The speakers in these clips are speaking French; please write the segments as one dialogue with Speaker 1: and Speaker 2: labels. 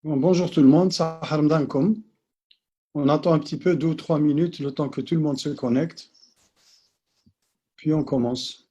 Speaker 1: Bon, bonjour tout le monde, Sahar Mdankoum. On attend un petit peu, 2 ou 3 minutes, le temps que tout le monde se connecte, puis on commence.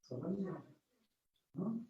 Speaker 1: Ça va bien, hein?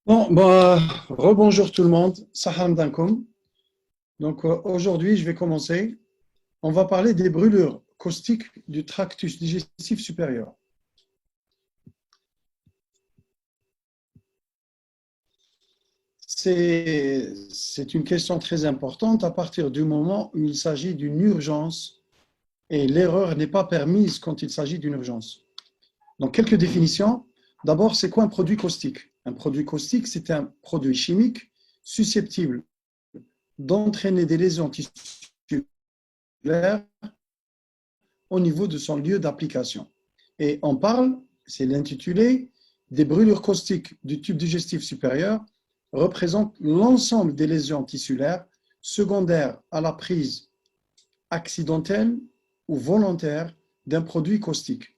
Speaker 1: Bon, bah, rebonjour tout le monde, Saham Dankoum. Donc aujourd'hui, je vais commencer. On va parler des brûlures caustiques du tractus digestif supérieur. C'est une question très importante à partir du moment où il s'agit d'une urgence et l'erreur n'est pas permise quand il s'agit d'une urgence. Donc, quelques définitions. D'abord, c'est quoi un produit caustique? Un produit caustique, c'est un produit chimique susceptible d'entraîner des lésions tissulaires au niveau de son lieu d'application. Et on parle, c'est l'intitulé, des brûlures caustiques du tube digestif supérieur représentent l'ensemble des lésions tissulaires secondaires à la prise accidentelle ou volontaire d'un produit caustique.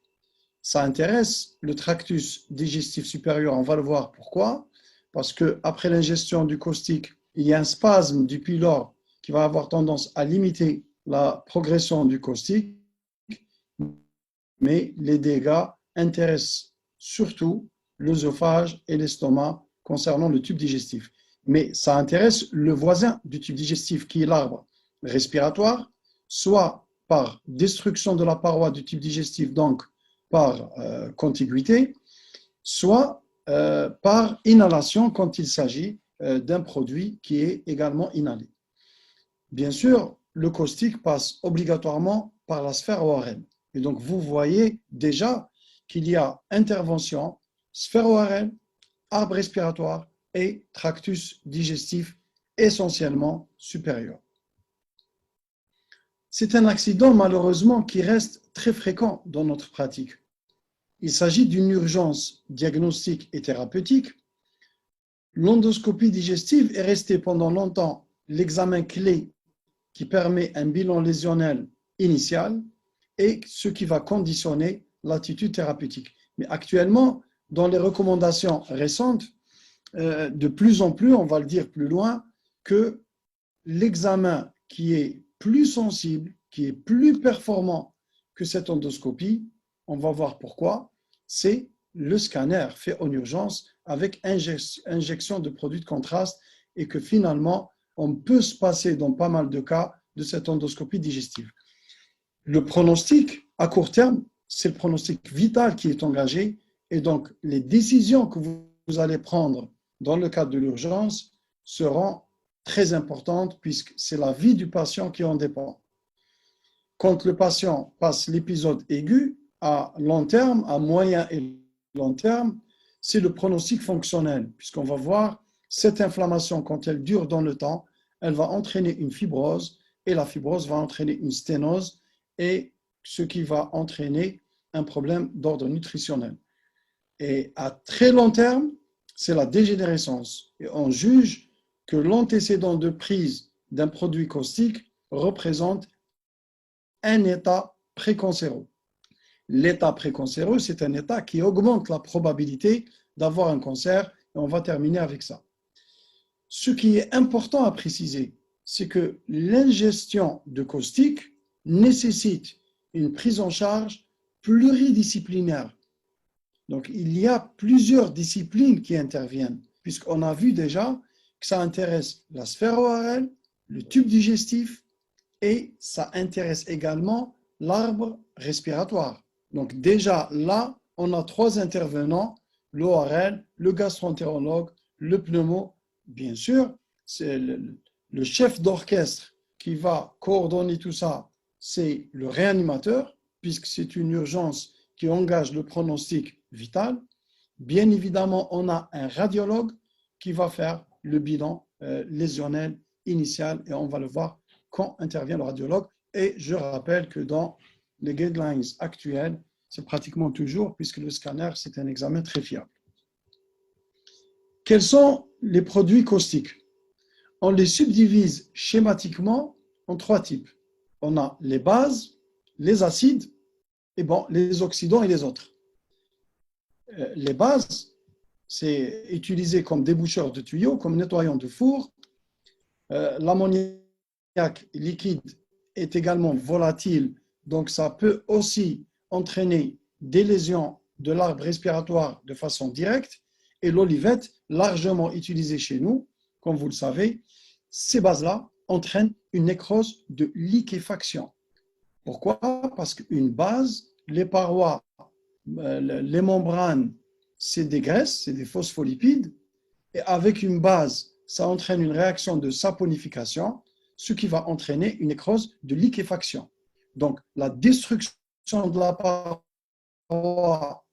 Speaker 1: Ça intéresse le tractus digestif supérieur, on va le voir pourquoi. Parce qu'après l'ingestion du caustique, il y a un spasme du pylore qui va avoir tendance à limiter la progression du caustique, mais les dégâts intéressent surtout l'œsophage et l'estomac concernant le tube digestif. Mais ça intéresse le voisin du tube digestif qui est l'arbre respiratoire, soit par destruction de la paroi du tube digestif, donc par contiguïté, soit par inhalation quand il s'agit d'un produit qui est également inhalé. Bien sûr, le caustique passe obligatoirement par la sphère ORL. Et donc, vous voyez déjà qu'il y a intervention, sphère ORL, arbre respiratoire et tractus digestif essentiellement supérieur. C'est un accident malheureusement qui reste très fréquent dans notre pratique. Il s'agit d'une urgence diagnostique et thérapeutique. L'endoscopie digestive est restée pendant longtemps l'examen clé qui permet un bilan lésionnel initial et ce qui va conditionner l'attitude thérapeutique. Mais actuellement, dans les recommandations récentes, de plus en plus, on va le dire plus loin, que l'examen qui est plus sensible, qui est plus performant que cette endoscopie, on va voir pourquoi, c'est le scanner fait en urgence avec injection de produits de contraste et que finalement, on peut se passer dans pas mal de cas de cette endoscopie digestive. Le pronostic à court terme, c'est le pronostic vital qui est engagé et donc les décisions que vous allez prendre dans le cadre de l'urgence seront très importantes puisque c'est la vie du patient qui en dépend. Quand le patient passe l'épisode aigu, à long terme, à moyen et long terme, c'est le pronostic fonctionnel, puisqu'on va voir cette inflammation, quand elle dure dans le temps, elle va entraîner une fibrose, et la fibrose va entraîner une sténose, et ce qui va entraîner un problème d'ordre nutritionnel. Et à très long terme, c'est la dégénérescence. Et on juge que l'antécédent de prise d'un produit caustique représente un état précancéreux. L'état précancéreux, c'est un état qui augmente la probabilité d'avoir un cancer, et on va terminer avec ça. Ce qui est important à préciser, c'est que l'ingestion de caustique nécessite une prise en charge pluridisciplinaire. Donc, il y a plusieurs disciplines qui interviennent, puisqu'on a vu déjà que ça intéresse la sphère ORL, le tube digestif, et ça intéresse également l'arbre respiratoire. Donc déjà là, on a 3 intervenants, l'ORL, le gastro-entérologue, le pneumo. Bien sûr, c'est le chef d'orchestre qui va coordonner tout ça, c'est le réanimateur, puisque c'est une urgence qui engage le pronostic vital. Bien évidemment, on a un radiologue qui va faire le bilan lésionnel initial et on va le voir quand intervient le radiologue. Et je rappelle que dans les guidelines actuelles, c'est pratiquement toujours, puisque le scanner, c'est un examen très fiable. Quels sont les produits caustiques? On les subdivise schématiquement en 3 types. On a les bases, les acides, et bon, les oxydants et les autres. Les bases, c'est utilisé comme déboucheur de tuyaux, comme nettoyant de four. L'ammoniac liquide est également volatile, donc ça peut aussi entraîner des lésions de l'arbre respiratoire de façon directe. Et l'olivette, largement utilisée chez nous, comme vous le savez, ces bases-là entraînent une nécrose de liquéfaction. Pourquoi? Parce qu'une base, les parois, les membranes, c'est des graisses, c'est des phospholipides, et avec une base, ça entraîne une réaction de saponification, ce qui va entraîner une nécrose de liquéfaction. Donc, la destruction de la paroi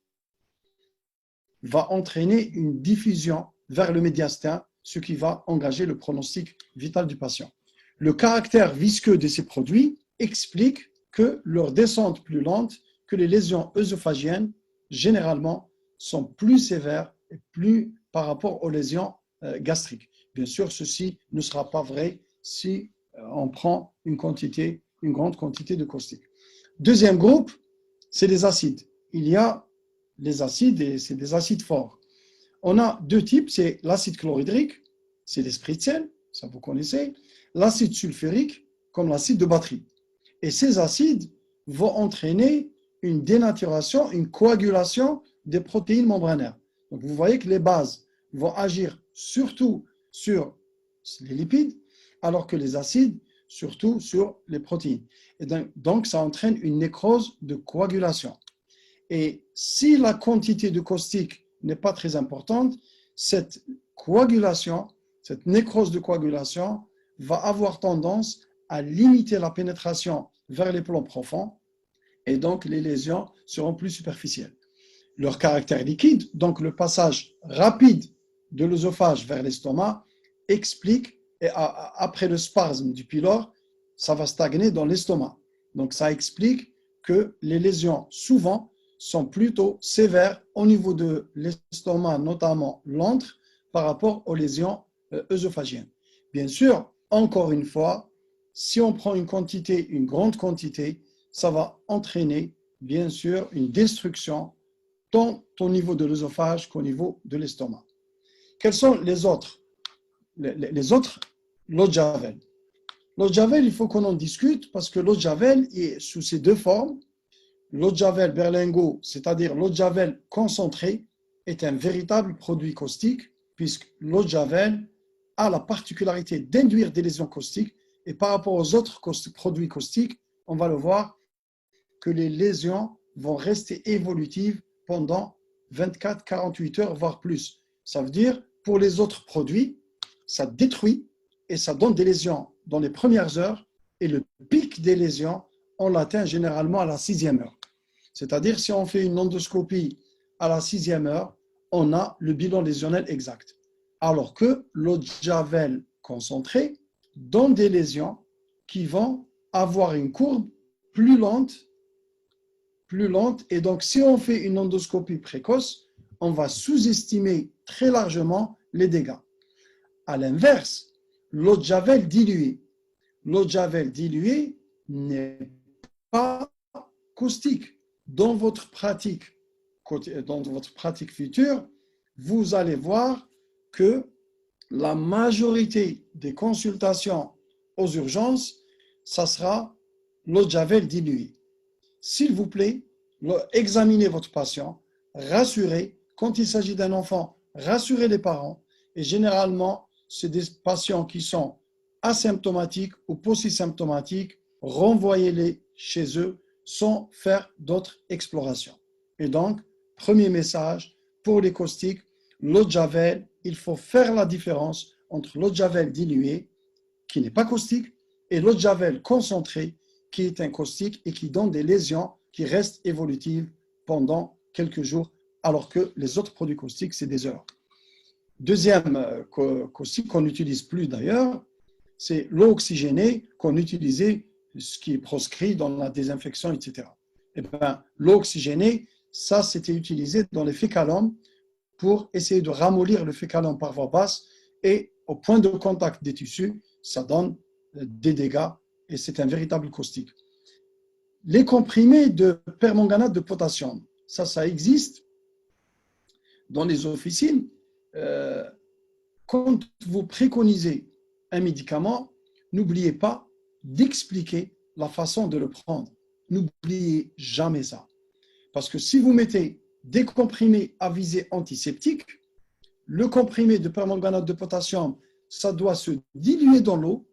Speaker 1: va entraîner une diffusion vers le médiastin, ce qui va engager le pronostic vital du patient. Le caractère visqueux de ces produits explique que leur descente plus lente, que les lésions œsophagiennes, généralement, sont plus sévères et plus par rapport aux lésions gastriques. Bien sûr, ceci ne sera pas vrai si on prend une grande quantité de caustique. Deuxième groupe, c'est les acides. Il y a les acides et c'est des acides forts. On a deux types, c'est l'acide chlorhydrique, c'est l'esprit de sel, ça vous connaissez, l'acide sulfurique, comme l'acide de batterie. Et ces acides vont entraîner une dénaturation, une coagulation des protéines membranaires. Donc vous voyez que les bases vont agir surtout sur les lipides, alors que les acides, surtout sur les protéines. Et donc ça entraîne une nécrose de coagulation. Et si la quantité de caustique n'est pas très importante, cette coagulation, cette nécrose de coagulation va avoir tendance à limiter la pénétration vers les plans profonds et donc les lésions seront plus superficielles. Leur caractère liquide, donc le passage rapide de l'œsophage vers l'estomac, explique, et après le spasme du pylore, ça va stagner dans l'estomac. Donc ça explique que les lésions, souvent, sont plutôt sévères au niveau de l'estomac, notamment l'antre, par rapport aux lésions œsophagiennes. Bien sûr, encore une fois, si on prend une grande quantité, ça va entraîner, bien sûr, une destruction tant au niveau de l'œsophage qu'au niveau de l'estomac. Quels sont les autres? Les autres, l'eau de Javel. L'eau de Javel, il faut qu'on en discute parce que l'eau de Javel est sous ces deux formes. L'eau de Javel berlingot, c'est-à-dire l'eau de Javel concentrée, est un véritable produit caustique puisque l'eau de Javel a la particularité d'induire des lésions caustiques et par rapport aux autres produits caustiques, on va le voir que les lésions vont rester évolutives pendant 24-48 heures, voire plus. Ça veut dire, pour les autres produits, ça détruit et ça donne des lésions dans les premières heures et le pic des lésions, on l'atteint généralement à la 6e heure. C'est-à-dire, si on fait une endoscopie à la 6e heure, on a le bilan lésionnel exact. Alors que l'eau de Javel concentrée donne des lésions qui vont avoir une courbe plus lente. Et donc, si on fait une endoscopie précoce, on va sous-estimer très largement les dégâts. À l'inverse, l'eau de Javel diluée. L'eau de Javel diluée n'est pas caustique. Dans votre pratique future, vous allez voir que la majorité des consultations aux urgences, ça sera l'eau de Javel diluée. S'il vous plaît, examinez votre patient, rassurez. Quand il s'agit d'un enfant, rassurez les parents. Et généralement, c'est des patients qui sont asymptomatiques ou polysymptomatiques, renvoyez-les chez eux sans faire d'autres explorations. Et donc, premier message pour les caustiques, l'eau de Javel, il faut faire la différence entre l'eau de Javel diluée, qui n'est pas caustique, et l'eau de Javel concentrée, qui est un caustique et qui donne des lésions qui restent évolutives pendant quelques jours, alors que les autres produits caustiques, c'est des heures. Deuxième caustique qu'on n'utilise plus d'ailleurs, c'est l'eau oxygénée qu'on utilisait, ce qui est proscrit dans la désinfection, etc. Eh bien, l'eau oxygénée, ça, c'était utilisé dans les fécalums pour essayer de ramollir le fécalum par voie basse et au point de contact des tissus, ça donne des dégâts et c'est un véritable caustique. Les comprimés de permanganate de potassium, ça existe dans les officines. Quand vous préconisez un médicament, n'oubliez pas d'expliquer la façon de le prendre. N'oubliez jamais ça. Parce que si vous mettez des comprimés à visée antiseptique, le comprimé de permanganate de potassium, ça doit se diluer dans l'eau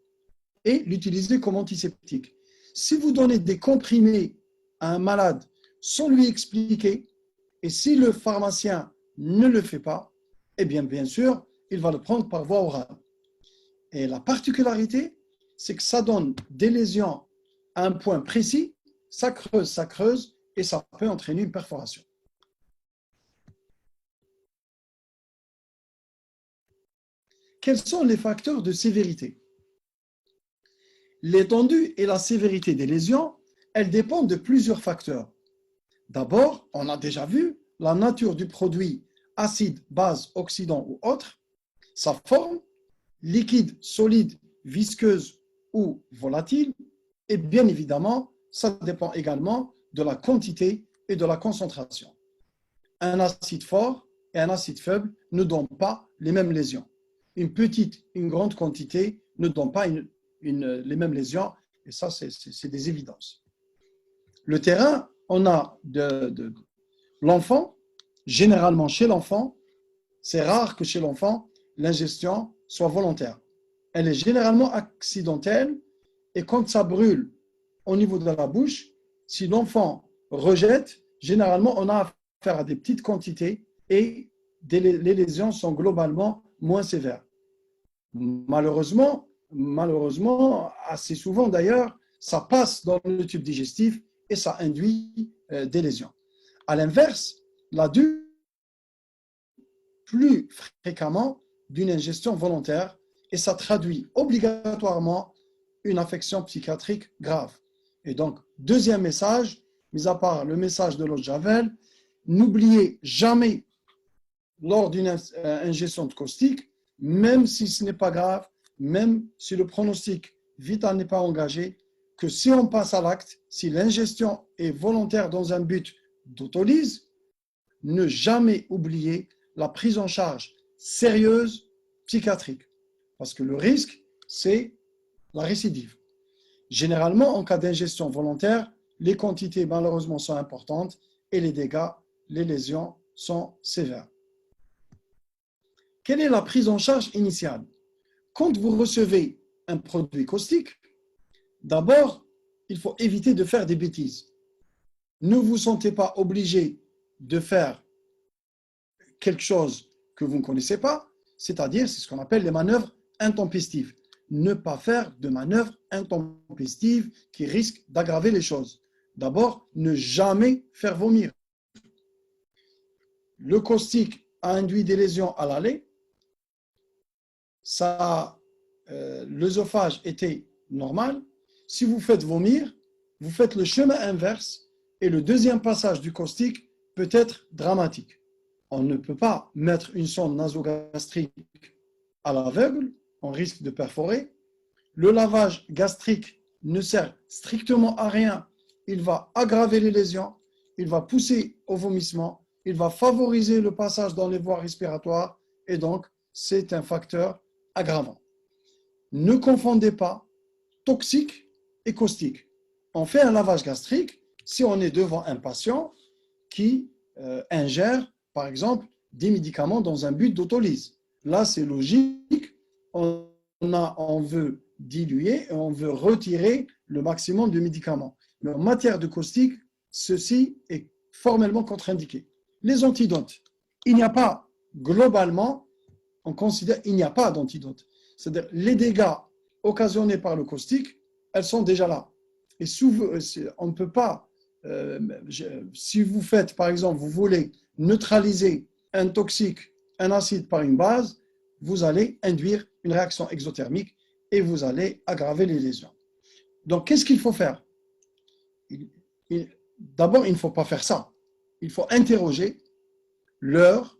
Speaker 1: et l'utiliser comme antiseptique. Si vous donnez des comprimés à un malade sans lui expliquer, et si le pharmacien ne le fait pas, eh bien sûr, il va le prendre par voie orale. Et la particularité, c'est que ça donne des lésions à un point précis, ça creuse, et ça peut entraîner une perforation. Quels sont les facteurs de sévérité? L'étendue et la sévérité des lésions, elles dépendent de plusieurs facteurs. D'abord, on a déjà vu la nature du produit acide, base, oxydant ou autre, sa forme, liquide, solide, visqueuse ou volatile, et bien évidemment, ça dépend également de la quantité et de la concentration. Un acide fort et un acide faible ne donnent pas les mêmes lésions. Une petite, une grande quantité ne donnent pas les mêmes lésions, et ça, c'est des évidences. Le terrain, on a de l'enfant, généralement chez l'enfant, c'est rare que chez l'enfant, l'ingestion soit volontaire. Elle est généralement accidentelle, et quand ça brûle au niveau de la bouche, si l'enfant rejette, généralement, on a affaire à des petites quantités et les lésions sont globalement moins sévères. Malheureusement, assez souvent d'ailleurs, ça passe dans le tube digestif et ça induit des lésions. À l'inverse, l'adulte, plus fréquemment d'une ingestion volontaire et ça traduit obligatoirement une affection psychiatrique grave. Et donc, deuxième message, mis à part le message de l'eau de Javel, n'oubliez jamais lors d'une ingestion de caustique, même si ce n'est pas grave, même si le pronostic vital n'est pas engagé, que si on passe à l'acte, si l'ingestion est volontaire dans un but d'autolyse, ne jamais oublier la prise en charge sérieuse psychiatrique. Parce que le risque, c'est la récidive. Généralement, en cas d'ingestion volontaire, les quantités malheureusement sont importantes et les dégâts, les lésions sont sévères. Quelle est la prise en charge initiale? Quand vous recevez un produit caustique, d'abord, il faut éviter de faire des bêtises. Ne vous sentez pas obligé de faire quelque chose que vous ne connaissez pas, c'est-à-dire, c'est ce qu'on appelle les manœuvres intempestives. Ne pas faire de manœuvres intempestives qui risquent d'aggraver les choses. D'abord, ne jamais faire vomir. Le caustique a induit des lésions à l'allée. L'œsophage était normal. Si vous faites vomir, vous faites le chemin inverse et le deuxième passage du caustique peut être dramatique. On ne peut pas mettre une sonde nasogastrique à l'aveugle, on risque de perforer. Le lavage gastrique ne sert strictement à rien. Il va aggraver les lésions, il va pousser au vomissement, il va favoriser le passage dans les voies respiratoires et donc c'est un facteur aggravant. Ne confondez pas toxique et caustique. On fait un lavage gastrique si on est devant un patient qui ingère, par exemple, des médicaments dans un but d'autolyse. Là, c'est logique. On veut diluer et on veut retirer le maximum de médicaments. Mais en matière de caustique, ceci est formellement contre-indiqué. Les antidotes, il n'y a pas, globalement, on considère qu'il n'y a pas d'antidote. C'est-à-dire les dégâts occasionnés par le caustique, elles sont déjà là. Et on ne peut pas, si vous faites, par exemple, vous voulez neutraliser un toxique, un acide par une base, vous allez induire une réaction exothermique et vous allez aggraver les lésions. Donc, qu'est-ce qu'il faut faire? D'abord, il ne faut pas faire ça. Il faut interroger l'heure,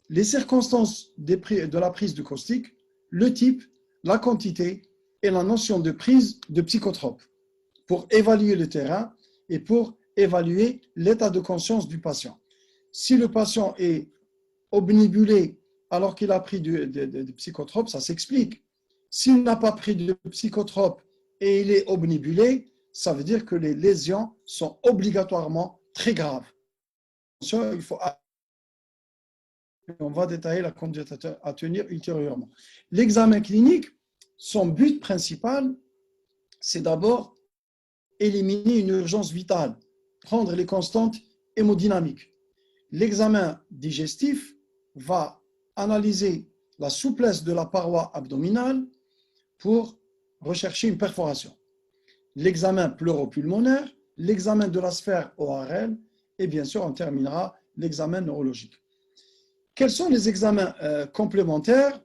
Speaker 1: les circonstances de la prise de caustique, le type, la quantité et la notion de prise de psychotrope pour évaluer le terrain et pour évaluer l'état de conscience du patient. Si le patient est obnubulé alors qu'il a pris de psychotrope, ça s'explique. S'il n'a pas pris de psychotrope et il est obnubulé, ça veut dire que les lésions sont obligatoirement très graves. Il faut, on va détailler la conduite à tenir ultérieurement. L'examen clinique, son but principal, c'est d'abord éliminer une urgence vitale, prendre les constantes hémodynamiques. L'examen digestif va analyser la souplesse de la paroi abdominale pour rechercher une perforation. L'examen pleuropulmonaire, l'examen de la sphère ORL et bien sûr, on terminera l'examen neurologique. Quels sont les examens complémentaires?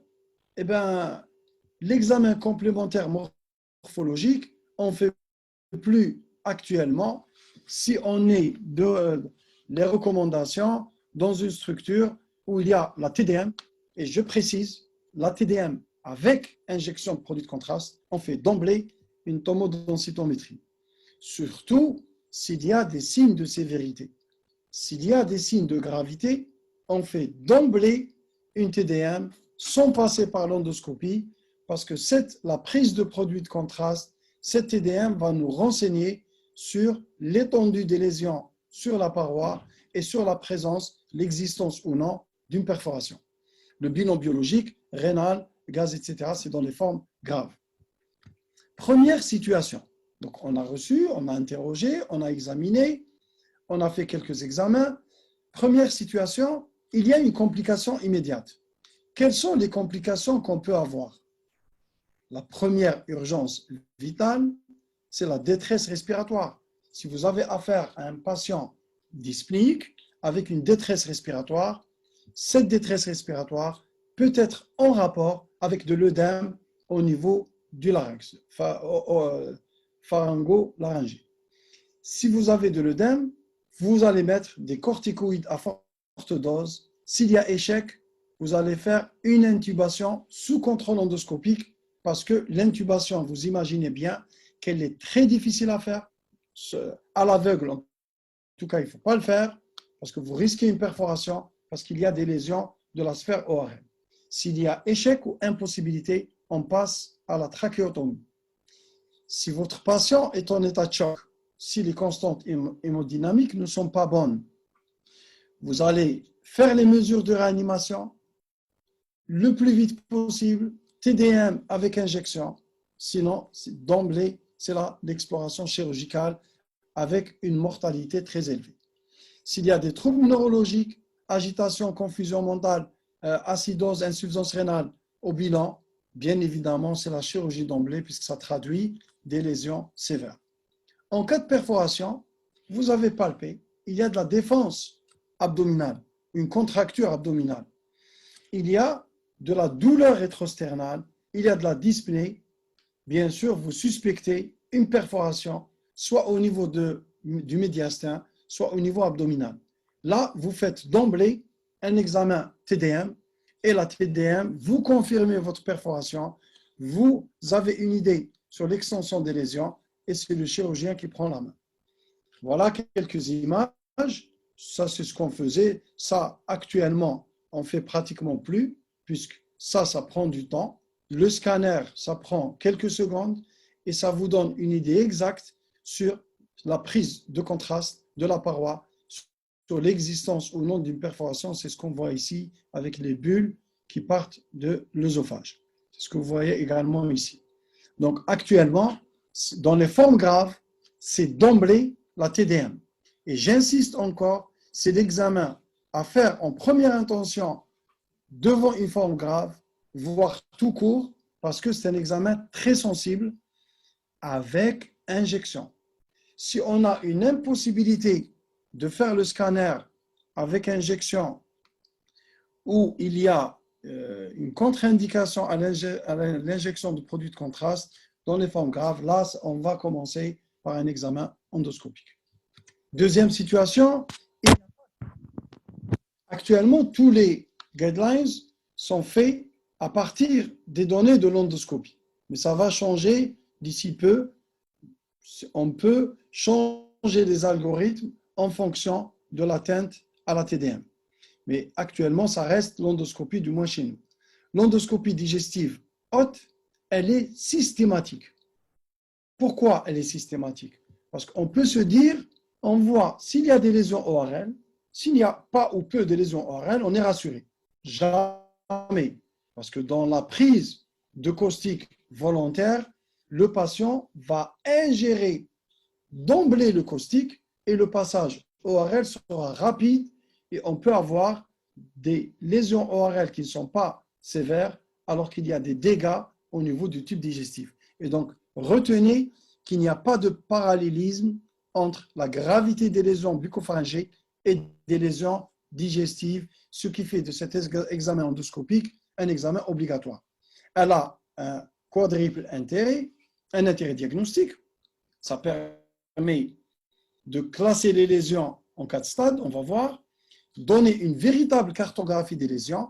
Speaker 1: Eh bien, l'examen complémentaire morphologique, on ne fait plus actuellement si on est les recommandations dans une structure où il y a la TDM, et je précise, la TDM avec injection de produit de contraste, on fait d'emblée une tomodensitométrie. Surtout s'il y a des signes de sévérité. S'il y a des signes de gravité, on fait d'emblée une TDM sans passer par l'endoscopie, parce que la prise de produit de contraste, cette TDM va nous renseigner sur l'étendue des lésions sur la paroi et sur la présence, l'existence ou non d'une perforation. Le bilan biologique, rénal, gaz, etc., c'est dans les formes graves. Première situation. Donc, on a reçu, on a interrogé, on a examiné, on a fait quelques examens. Première situation, il y a une complication immédiate. Quelles sont les complications qu'on peut avoir? La première urgence vitale, c'est la détresse respiratoire. Si vous avez affaire à un patient dyspnéique avec une détresse respiratoire, cette détresse respiratoire peut être en rapport avec de l'œdème au niveau du larynx, pharyngo-laryngé. Si vous avez de l'œdème, vous allez mettre des corticoïdes à forte dose. S'il y a échec, vous allez faire une intubation sous contrôle endoscopique parce que l'intubation, vous imaginez bien qu'elle est très difficile à faire. À l'aveugle, en tout cas, il ne faut pas le faire parce que vous risquez une perforation parce qu'il y a des lésions de la sphère ORL. S'il y a échec ou impossibilité, on passe à la trachéotomie. Si votre patient est en état de choc, si les constantes hémodynamiques ne sont pas bonnes, vous allez faire les mesures de réanimation le plus vite possible, TDM avec injection, sinon d'emblée, c'est l'exploration chirurgicale avec une mortalité très élevée. S'il y a des troubles neurologiques, agitation, confusion mentale, acidose, insuffisance rénale au bilan, bien évidemment, c'est la chirurgie d'emblée puisque ça traduit des lésions sévères. En cas de perforation, vous avez palpé, il y a de la défense abdominale, une contracture abdominale. Il y a de la douleur rétrosternale, il y a de la dyspnée. Bien sûr, vous suspectez une perforation, soit au niveau du médiastin, soit au niveau abdominal. Là, vous faites d'emblée un examen TDM et la TDM, vous confirmez votre perforation, vous avez une idée sur l'extension des lésions et c'est le chirurgien qui prend la main. Voilà quelques images. Ça, c'est ce qu'on faisait. Ça, actuellement, on ne fait pratiquement plus puisque ça prend du temps. Le scanner, ça prend quelques secondes et ça vous donne une idée exacte sur la prise de contraste de la paroi, sur l'existence ou non d'une perforation. C'est ce qu'on voit ici avec les bulles qui partent de l'œsophage. C'est ce que vous voyez également ici. Donc, actuellement, dans les formes graves, c'est d'emblée la TDM. Et j'insiste encore, c'est l'examen à faire en première intention devant une forme grave, voire tout court, parce que c'est un examen très sensible avec injection. Si on a une impossibilité de faire le scanner avec injection où il y a une contre-indication à l'injection de produits de contraste dans les formes graves, là, on va commencer par un examen endoscopique. Deuxième situation, actuellement, tous les guidelines sont faits à partir des données de l'endoscopie. Mais ça va changer d'ici peu. On peut changer les algorithmes en fonction de l'atteinte à la TDM. Mais actuellement, ça reste l'endoscopie, du moins chez nous. L'endoscopie digestive haute, elle est systématique. Pourquoi elle est systématique? Parce qu'on peut se dire, on voit s'il y a des lésions ORL, s'il n'y a pas ou peu de lésions ORL, on est rassuré. Jamais. Parce que dans la prise de caustique volontaire, le patient va ingérer d'emblée le caustique et le passage ORL sera rapide et on peut avoir des lésions ORL qui ne sont pas sévères alors qu'il y a des dégâts au niveau du tube digestif. Et donc, retenez qu'il n'y a pas de parallélisme entre la gravité des lésions bucco-pharyngées et des lésions digestives, ce qui fait de cet examen endoscopique un examen obligatoire. Elle a un quadruple intérêt, un intérêt diagnostique, ça permet de classer les lésions en 4 stades, on va voir, donner une véritable cartographie des lésions,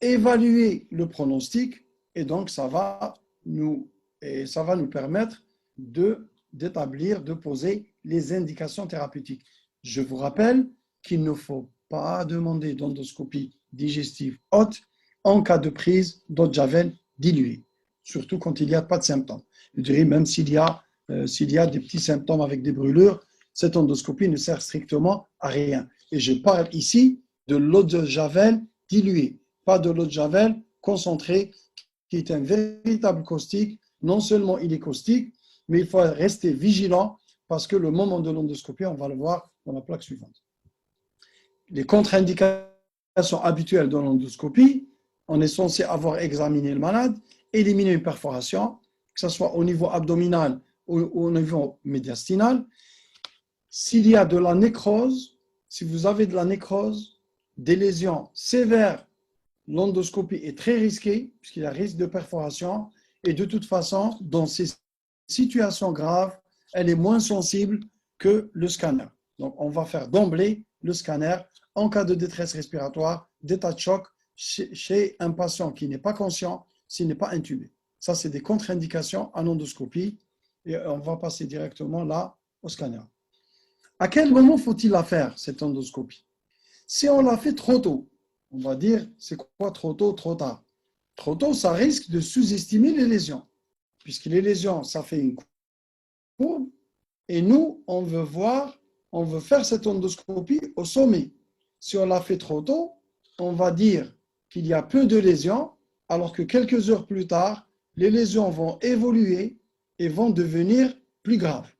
Speaker 1: évaluer le pronostic, et donc ça va nous permettre d'établir, de poser les indications thérapeutiques. Je vous rappelle qu'il ne faut pas demander d'endoscopie digestive haute en cas de prise d'eau de javel diluée, surtout quand il n'y a pas de symptômes. Je dirais même s'il y a des petits symptômes avec des brûlures, cette endoscopie ne sert strictement à rien. Et je parle ici de l'eau de javel diluée, pas de l'eau de javel concentrée, qui est un véritable caustique. Non seulement il est caustique, mais il faut rester vigilant parce que le moment de l'endoscopie, on va le voir dans la plaque suivante. Les contre-indications habituelles de l'endoscopie, on est censé avoir examiné le malade, éliminer une perforation, que ce soit au niveau abdominal ou au niveau médiastinal. S'il y a de la nécrose, si vous avez de la nécrose, des lésions sévères, l'endoscopie est très risquée, puisqu'il y a risque de perforation, et de toute façon, dans ces situations graves, elle est moins sensible que le scanner. Donc, on va faire d'emblée le scanner en cas de détresse respiratoire, d'état de choc, chez un patient qui n'est pas conscient, s'il n'est pas intubé. Ça, c'est des contre-indications à l'endoscopie, et on va passer directement là au scanner. À quel moment faut-il la faire, cette endoscopie? Si on la fait trop tôt, on va dire, c'est quoi trop tôt, trop tard? Trop tôt, ça risque de sous-estimer les lésions, puisque les lésions, ça fait une courbe, et nous, on veut faire cette endoscopie au sommet. Si on la fait trop tôt, on va dire qu'il y a peu de lésions, alors que quelques heures plus tard, les lésions vont évoluer et vont devenir plus graves.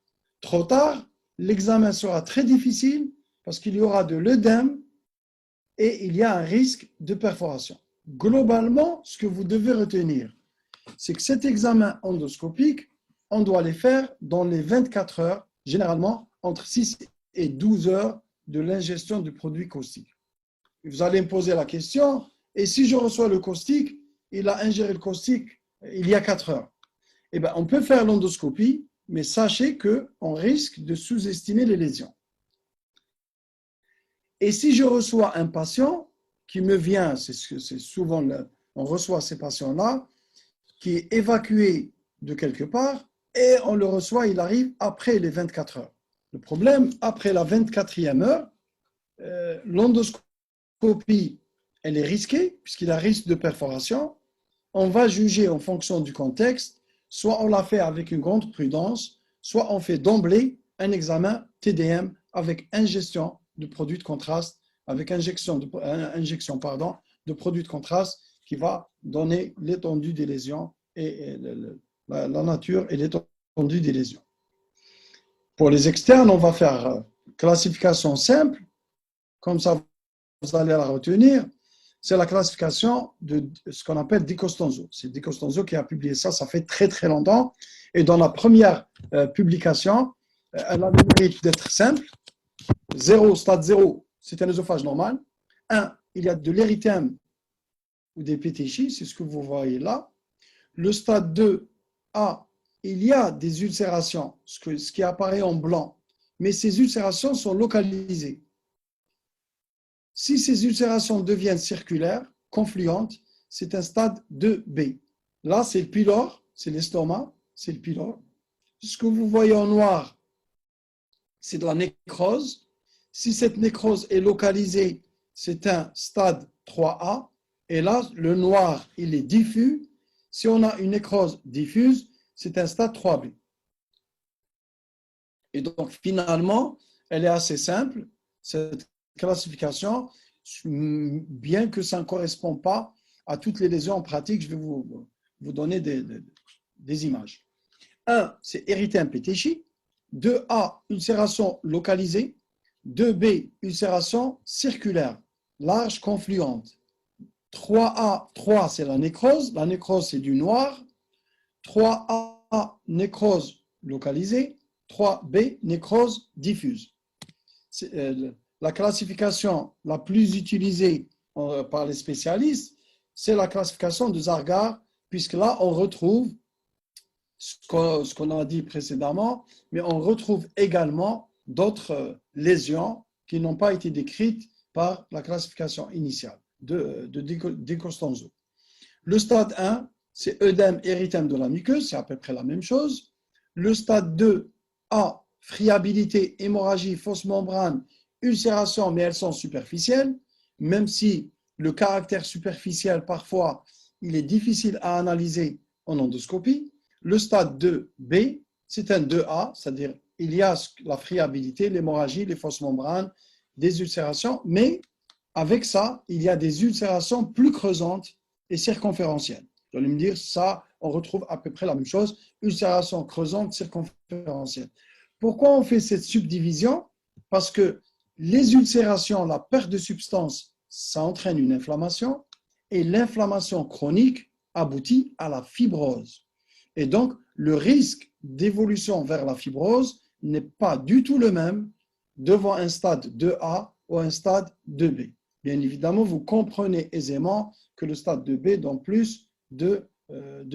Speaker 1: Trop tard, l'examen sera très difficile parce qu'il y aura de l'œdème et il y a un risque de perforation. Globalement, ce que vous devez retenir, c'est que cet examen endoscopique, on doit les faire dans les 24 heures, généralement entre 6 et 12 heures de l'ingestion du produit caustique. Vous allez me poser la question, et si je reçois le caustique, il a ingéré le caustique il y a 4 heures. Eh bien, on peut faire l'endoscopie, mais sachez qu'on risque de sous-estimer les lésions. Et si je reçois un patient qui me vient, c'est souvent, on reçoit ces patients-là, qui est évacué de quelque part, et on le reçoit, il arrive après les 24 heures. Le problème, après la 24e heure, l'endoscopie, elle est risquée, puisqu'il y a risque de perforation. On va juger en fonction du contexte, soit on l'a fait avec une grande prudence, soit on fait d'emblée un examen TDM avec ingestion de produits de contraste, avec injection de produits de contraste qui va donner l'étendue des lésions et la nature et l'étendue des lésions. Pour les externes, on va faire classification simple, comme ça vous allez la retenir. C'est la classification de ce qu'on appelle Di Costanzo. C'est Di Costanzo qui a publié ça, ça fait très très longtemps. Et dans la première publication, elle a le mérite d'être simple. 0, stade 0, c'est un œsophage normal. 1, il y a de l'érythème ou des pétéchies, c'est ce que vous voyez là. Le stade 2A, il y a des ulcérations, ce qui apparaît en blanc, mais ces ulcérations sont localisées. Si ces ulcérations deviennent circulaires, confluentes, c'est un stade 2B. Là, c'est le pylore, c'est l'estomac, c'est le pylore. Ce que vous voyez en noir, c'est de la nécrose. Si cette nécrose est localisée, c'est un stade 3A. Et là, le noir, il est diffus. Si on a une nécrose diffuse, c'est un stade 3B. Et donc, finalement, elle est assez simple, cette classification, bien que ça ne correspond pas à toutes les lésions en pratique. Je vais vous donner des images. 1, c'est érythème pétéchie. 2A, ulcération localisée. 2B, ulcération circulaire, large, confluente. 3A, 3, c'est la nécrose. La nécrose, c'est du noir. 3A, nécrose localisée. 3B, nécrose diffuse. La classification la plus utilisée par les spécialistes, c'est la classification de Zargar, puisque là, on retrouve ce qu'on a dit précédemment, mais on retrouve également d'autres lésions qui n'ont pas été décrites par la classification initiale de Di Costanzo. Le stade 1, c'est œdème, érythème de la muqueuse, c'est à peu près la même chose. Le stade 2, A, friabilité, hémorragie, fausse membrane, ulcération, mais elles sont superficielles, même si le caractère superficiel, parfois, il est difficile à analyser en endoscopie. Le stade 2B, c'est un 2A, c'est-à-dire il y a la friabilité, l'hémorragie, les fausses membranes, des ulcérations, mais avec ça, il y a des ulcérations plus creusantes et circonférentielles. Vous allez me dire, ça, on retrouve à peu près la même chose, ulcération creusante, circonférentielle. Pourquoi on fait cette subdivision? Parce que les ulcérations, la perte de substance, ça entraîne une inflammation, et l'inflammation chronique aboutit à la fibrose. Et donc, le risque d'évolution vers la fibrose n'est pas du tout le même devant un stade 2A ou un stade 2B. Bien évidemment, vous comprenez aisément que le stade 2B donne plus de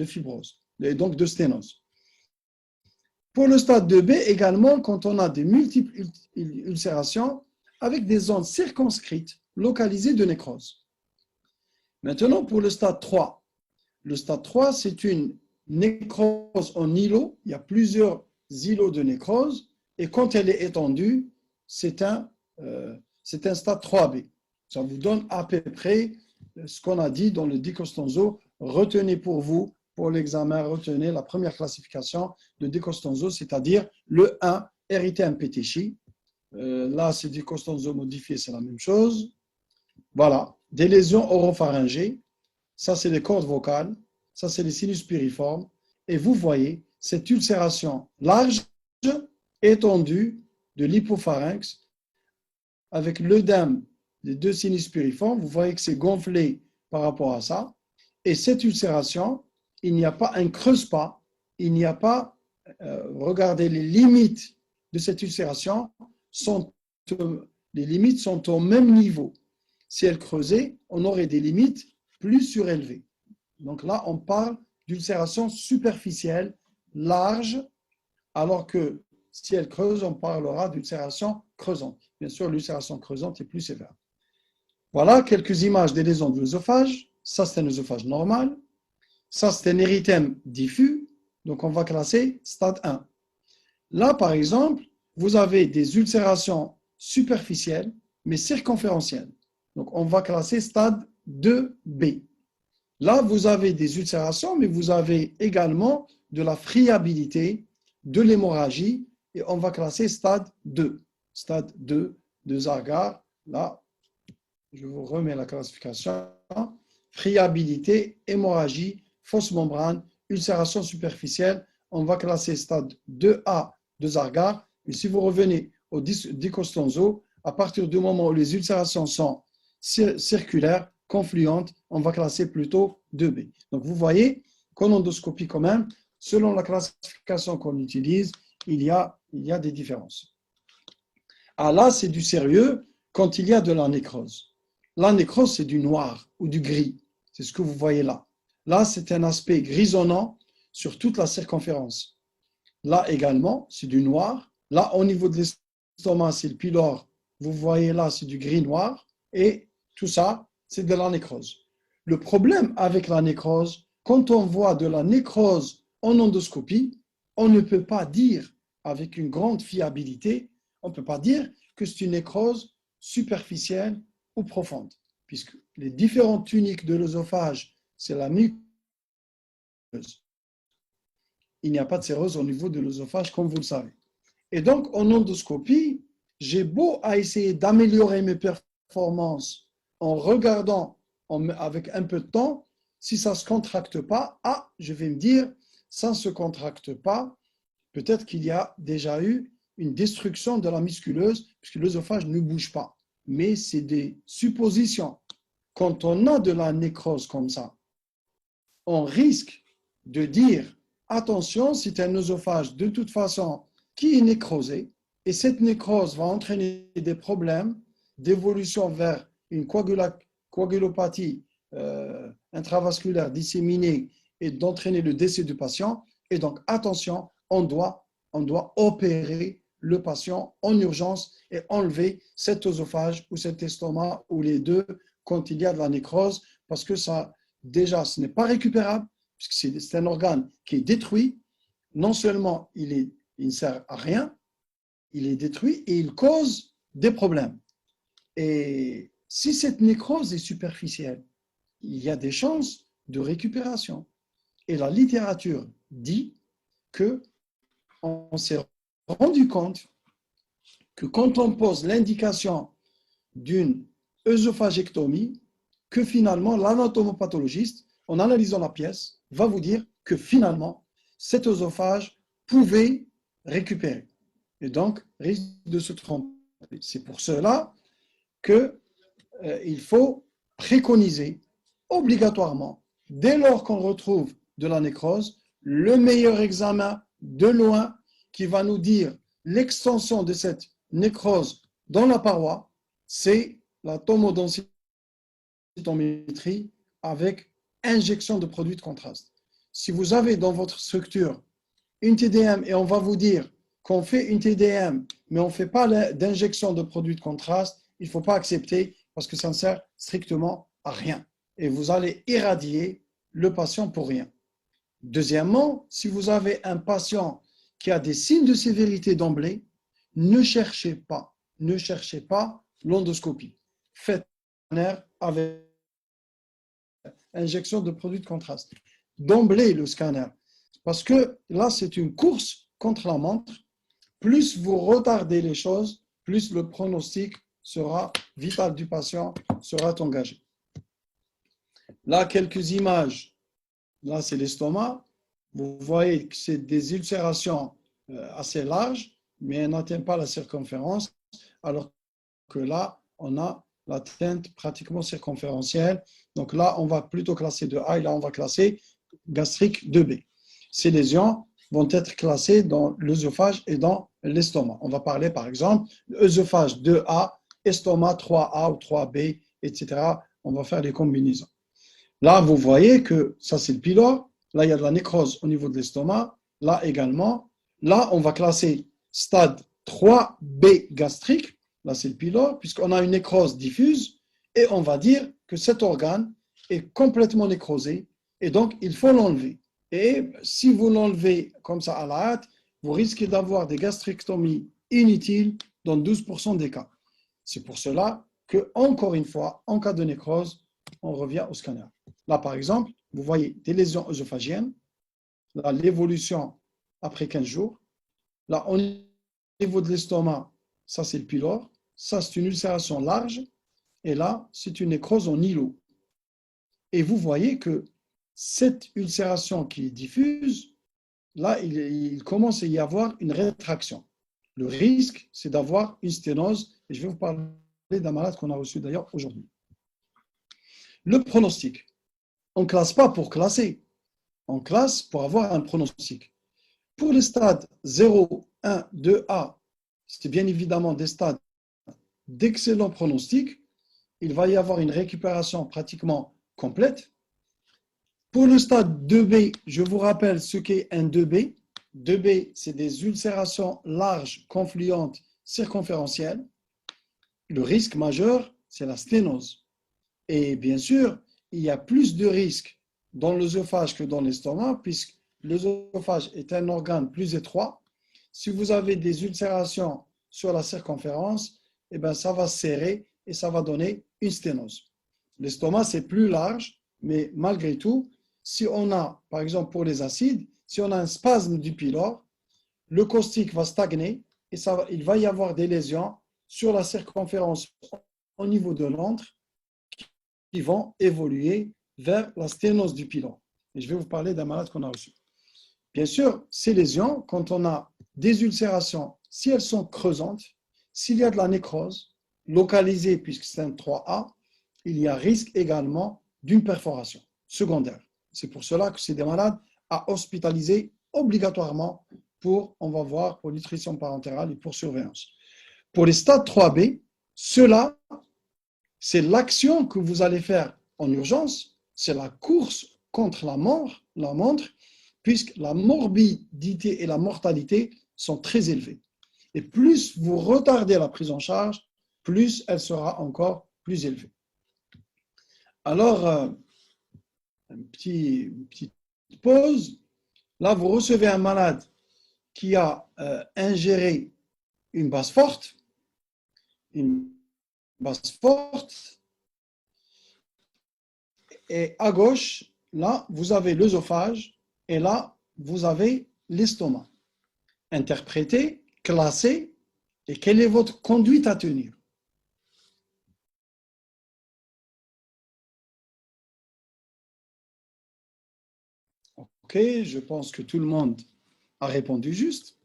Speaker 1: fibrose, et donc de sténose. Pour le stade 2B également, quand on a des multiples ulcérations avec des zones circonscrites, localisées de nécrose. Maintenant, pour le stade 3. Le stade 3, c'est une nécrose en îlot. Il y a plusieurs îlots de nécrose. Et quand elle est étendue, c'est un stade 3B. Ça vous donne à peu près ce qu'on a dit dans le Di Costanzo. Retenez pour vous, pour l'examen, retenez la première classification de Di Costanzo, c'est-à-dire le 1, érythème pétéchie. Là, c'est Di Costanzo modifié, c'est la même chose. Voilà, des lésions oropharyngées. Ça, c'est les cordes vocales. Ça, c'est les sinus piriformes. Et vous voyez cette ulcération large, étendue de l'hypopharynx avec l'œdème des deux sinus piriformes. Vous voyez que c'est gonflé par rapport à ça. Et cette ulcération, il n'y a pas un creuse-pas. Il n'y a pas, regardez, les limites de cette ulcération les limites sont au même niveau. Si elle creusait, on aurait des limites plus surélevées. Donc là, on parle d'ulcération superficielle, large, alors que si elle creuse, on parlera d'ulcération creusante. Bien sûr, l'ulcération creusante est plus sévère. Voilà quelques images des lésions de l'œsophage. Ça, c'est un œsophage normal. Ça, c'est un érythème diffus. Donc, on va classer stade 1. Là, par exemple, vous avez des ulcérations superficielles, mais circonférentielles. Donc, on va classer stade 2B. Là, vous avez des ulcérations, mais vous avez également de la friabilité, de l'hémorragie, et on va classer stade 2. Stade 2 de Zargar. Là, je vous remets la classification. Friabilité, hémorragie, fausse membrane, ulcération superficielle. On va classer stade 2A de Zargar. Et si vous revenez au Di Costanzo, à partir du moment où les ulcérations sont circulaires, confluentes, on va classer plutôt 2B. Donc, vous voyez qu'en endoscopie, quand même, selon la classification qu'on utilise, il y a des différences. Ah là, c'est du sérieux quand il y a de la nécrose. La nécrose, c'est du noir ou du gris. C'est ce que vous voyez là. Là, c'est un aspect grisonnant sur toute la circonférence. Là également, c'est du noir. Là, au niveau de l'estomac, c'est le pylore. Vous voyez là, c'est du gris-noir. Et tout ça, c'est de la nécrose. Le problème avec la nécrose, quand on voit de la nécrose en endoscopie, on ne peut pas dire avec une grande fiabilité, on ne peut pas dire que c'est une nécrose superficielle ou profonde, puisque les différentes tuniques de l'œsophage, c'est la muqueuse. Il n'y a pas de cirrhose au niveau de l'œsophage, comme vous le savez. Et donc, en endoscopie, j'ai beau à essayer d'améliorer mes performances en regardant avec un peu de temps, si ça ne se contracte pas, je vais me dire, ça ne se contracte pas, peut-être qu'il y a déjà eu une destruction de la musculeuse, puisque l'œsophage ne bouge pas. Mais c'est des suppositions. Quand on a de la nécrose comme ça, on risque de dire, attention, c'est un œsophage de toute façon qui est nécrosé, et cette nécrose va entraîner des problèmes d'évolution vers une coagulopathie intravasculaire disséminée et d'entraîner le décès du patient. Et donc, attention, on doit opérer le patient en urgence et enlever cet œsophage ou cet estomac ou les deux quand il y a de la nécrose, parce que ça, déjà, ce n'est pas récupérable, puisque c'est un organe qui est détruit. Non seulement il ne sert à rien, il est détruit et il cause des problèmes. Et si cette nécrose est superficielle, il y a des chances de récupération. Et la littérature dit qu'on s'est rendu compte que quand on pose l'indication d'une œsophagectomie, que finalement l'anatomopathologiste, en analysant la pièce, va vous dire que finalement cet œsophage pouvait récupérer. Et donc, risque de se tromper. C'est pour cela qu'il faut préconiser obligatoirement, dès lors qu'on retrouve de la nécrose, le meilleur examen de loin qui va nous dire l'extension de cette nécrose dans la paroi, c'est la tomodensitométrie avec injection de produits de contraste. Si vous avez dans votre structure une TDM et on va vous dire qu'on fait une TDM, mais on ne fait pas d'injection de produits de contraste, il ne faut pas accepter parce que ça ne sert strictement à rien. Et vous allez irradier le patient pour rien. Deuxièmement, si vous avez un patient qui a des signes de sévérité d'emblée, ne cherchez pas l'endoscopie. Faites un scanner avec injection de produits de contraste. D'emblée, le scanner. Parce que là, c'est une course contre la montre. Plus vous retardez les choses, plus le pronostic vital du patient sera engagé. Là, quelques images. Là, c'est l'estomac. Vous voyez que c'est des ulcérations assez larges, mais elles n'atteignent pas la circonférence, alors que là, on a la teinte pratiquement circonférentielle. Donc là, on va plutôt classer 2A et là, on va classer gastrique 2B. Ces lésions vont être classées dans l'œsophage et dans l'estomac. On va parler, par exemple, œsophage 2A, estomac 3A ou 3B, etc. On va faire les combinaisons. Là, vous voyez que ça, c'est le pylore. Là, il y a de la nécrose au niveau de l'estomac. Là également. Là, on va classer stade 3B gastrique. Là, c'est le pylore, puisqu'on a une nécrose diffuse. Et on va dire que cet organe est complètement nécrosé. Et donc, il faut l'enlever. Et si vous l'enlevez comme ça à la hâte, vous risquez d'avoir des gastrectomies inutiles dans 12% des cas. C'est pour cela que, encore une fois, en cas de nécrose, on revient au scanner. Là, par exemple, vous voyez des lésions œsophagiennes. Là, l'évolution après 15 jours. Là, au niveau de l'estomac, ça, c'est le pylore. Ça, c'est une ulcération large. Et là, c'est une nécrose en îlot. Et vous voyez que cette ulcération qui est diffuse, là, il commence à y avoir une rétraction. Le risque, c'est d'avoir une sténose. Et je vais vous parler d'un malade qu'on a reçu d'ailleurs aujourd'hui. Le pronostic. On ne classe pas pour classer. On classe pour avoir un pronostic. Pour les stades 0, 1, 2A, c'est bien évidemment des stades d'excellent pronostic. Il va y avoir une récupération pratiquement complète. Pour le stade 2B, je vous rappelle ce qu'est un 2B. 2B, c'est des ulcérations larges, confluentes, circonférentielles. Le risque majeur, c'est la sténose. Et bien sûr, il y a plus de risques dans l'œsophage que dans l'estomac, puisque l'œsophage est un organe plus étroit. Si vous avez des ulcérations sur la circonférence, eh bien, ça va serrer et ça va donner une sténose. L'estomac, c'est plus large, mais malgré tout, si on a, par exemple pour les acides, si on a un spasme du pylore, le caustique va stagner et il va y avoir des lésions sur la circonférence au niveau de l'antre qui vont évoluer vers la sténose du pylore. Et je vais vous parler d'un malade qu'on a reçu. Bien sûr, ces lésions, quand on a des ulcérations, si elles sont creusantes, s'il y a de la nécrose localisée, puisque c'est un 3A, il y a risque également d'une perforation secondaire. C'est pour cela que c'est des malades à hospitaliser obligatoirement pour, on va voir, pour nutrition parentérale et pour surveillance. Pour les stades 3B, cela, c'est l'action que vous allez faire en urgence, c'est la course contre la montre, puisque la morbidité et la mortalité sont très élevées. Et plus vous retardez la prise en charge, plus elle sera encore plus élevée. Alors, une petite pause. Là, vous recevez un malade qui a ingéré une base forte, et à gauche, là, vous avez l'œsophage, et là, vous avez l'estomac. Interprétez, classez, et quelle est votre conduite à tenir? Ok, je pense que tout le monde a répondu juste.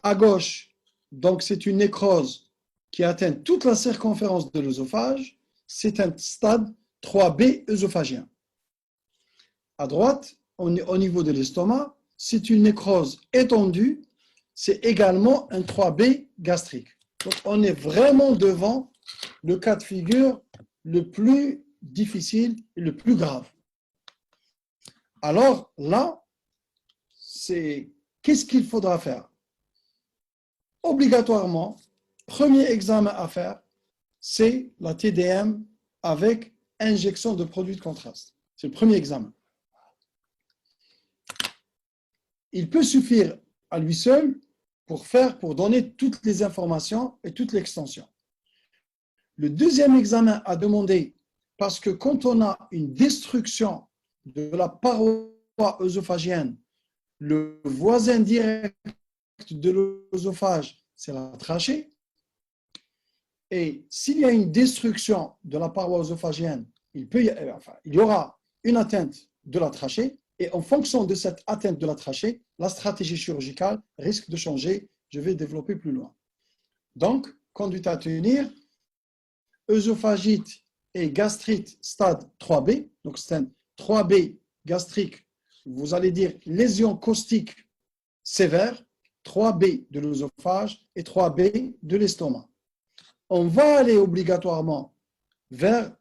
Speaker 1: À gauche, donc c'est une nécrose qui atteint toute la circonférence de l'œsophage. C'est un stade 3B œsophagien. À droite, au niveau de l'estomac, c'est une nécrose étendue. C'est également un 3B gastrique. Donc, on est vraiment devant le cas de figure le plus difficile et le plus grave. Alors là, qu'est-ce qu'il faudra faire? Obligatoirement, premier examen à faire, c'est la TDM avec injection de produits de contraste. C'est le premier examen. Il peut suffire à lui seul pour donner toutes les informations et toute l'extension. Le deuxième examen à demander, parce que quand on a une destruction de la paroi œsophagienne, le voisin direct de l'œsophage, c'est la trachée. Et s'il y a une destruction de la paroi œsophagienne, il y aura une atteinte de la trachée. Et en fonction de cette atteinte de la trachée, la stratégie chirurgicale risque de changer. Je vais développer plus loin. Donc, conduite à tenir, œsophagite et gastrite stade 3B. Donc, c'est un 3B gastrique. Vous allez dire lésion caustique sévère, 3B de l'œsophage et 3B de l'estomac. On va aller obligatoirement vers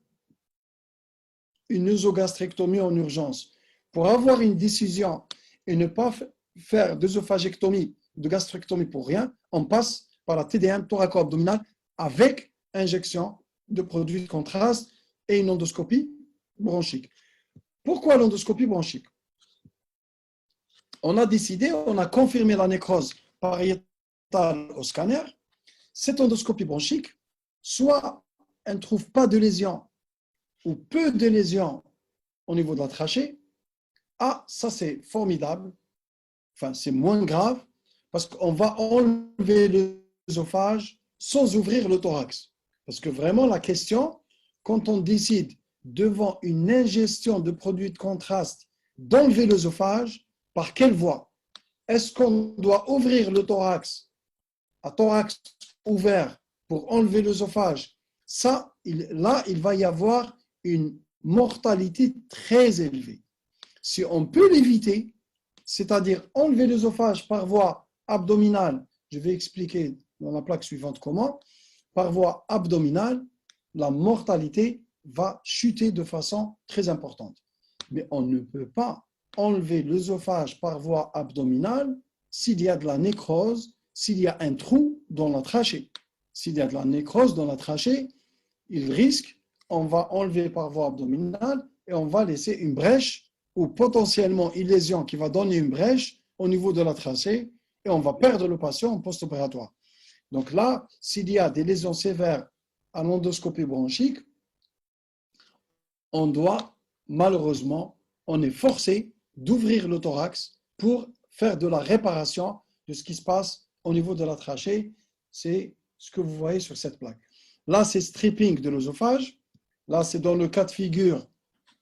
Speaker 1: une œsogastrectomie en urgence. Pour avoir une décision et ne pas faire d'œsophagectomie, de gastrectomie pour rien, on passe par la TDM thoraco-abdominale avec injection de produits de contraste et une endoscopie bronchique. Pourquoi l'endoscopie bronchique? On a décidé, on a confirmé la nécrose pariétale au scanner. Cette endoscopie bronchique, soit elle ne trouve pas de lésions ou peu de lésions au niveau de la trachée. Ah, ça c'est formidable, enfin c'est moins grave, parce qu'on va enlever l'œsophage sans ouvrir le thorax. Parce que vraiment la question, quand on décide devant une ingestion de produits de contraste d'enlever l'œsophage, par quelle voie? Est-ce qu'on doit ouvrir le thorax à thorax ouvert pour enlever l'œsophage? Ça, là, il va y avoir une mortalité très élevée. Si on peut l'éviter, c'est-à-dire enlever l'œsophage par voie abdominale, je vais expliquer dans la plaque suivante comment, par voie abdominale, la mortalité va chuter de façon très importante. Mais on ne peut pas enlever l'œsophage par voie abdominale s'il y a de la nécrose, s'il y a un trou dans la trachée. S'il y a de la nécrose dans la trachée, il risque, on va enlever par voie abdominale et on va laisser une brèche ou potentiellement une lésion qui va donner une brèche au niveau de la trachée et on va perdre le patient en post-opératoire. Donc là, s'il y a des lésions sévères à l'endoscopie bronchique, on doit, malheureusement, on est forcé d'ouvrir le thorax pour faire de la réparation de ce qui se passe au niveau de la trachée, c'est ce que vous voyez sur cette plaque. Là, c'est stripping de l'œsophage. Là, c'est dans le cas de figure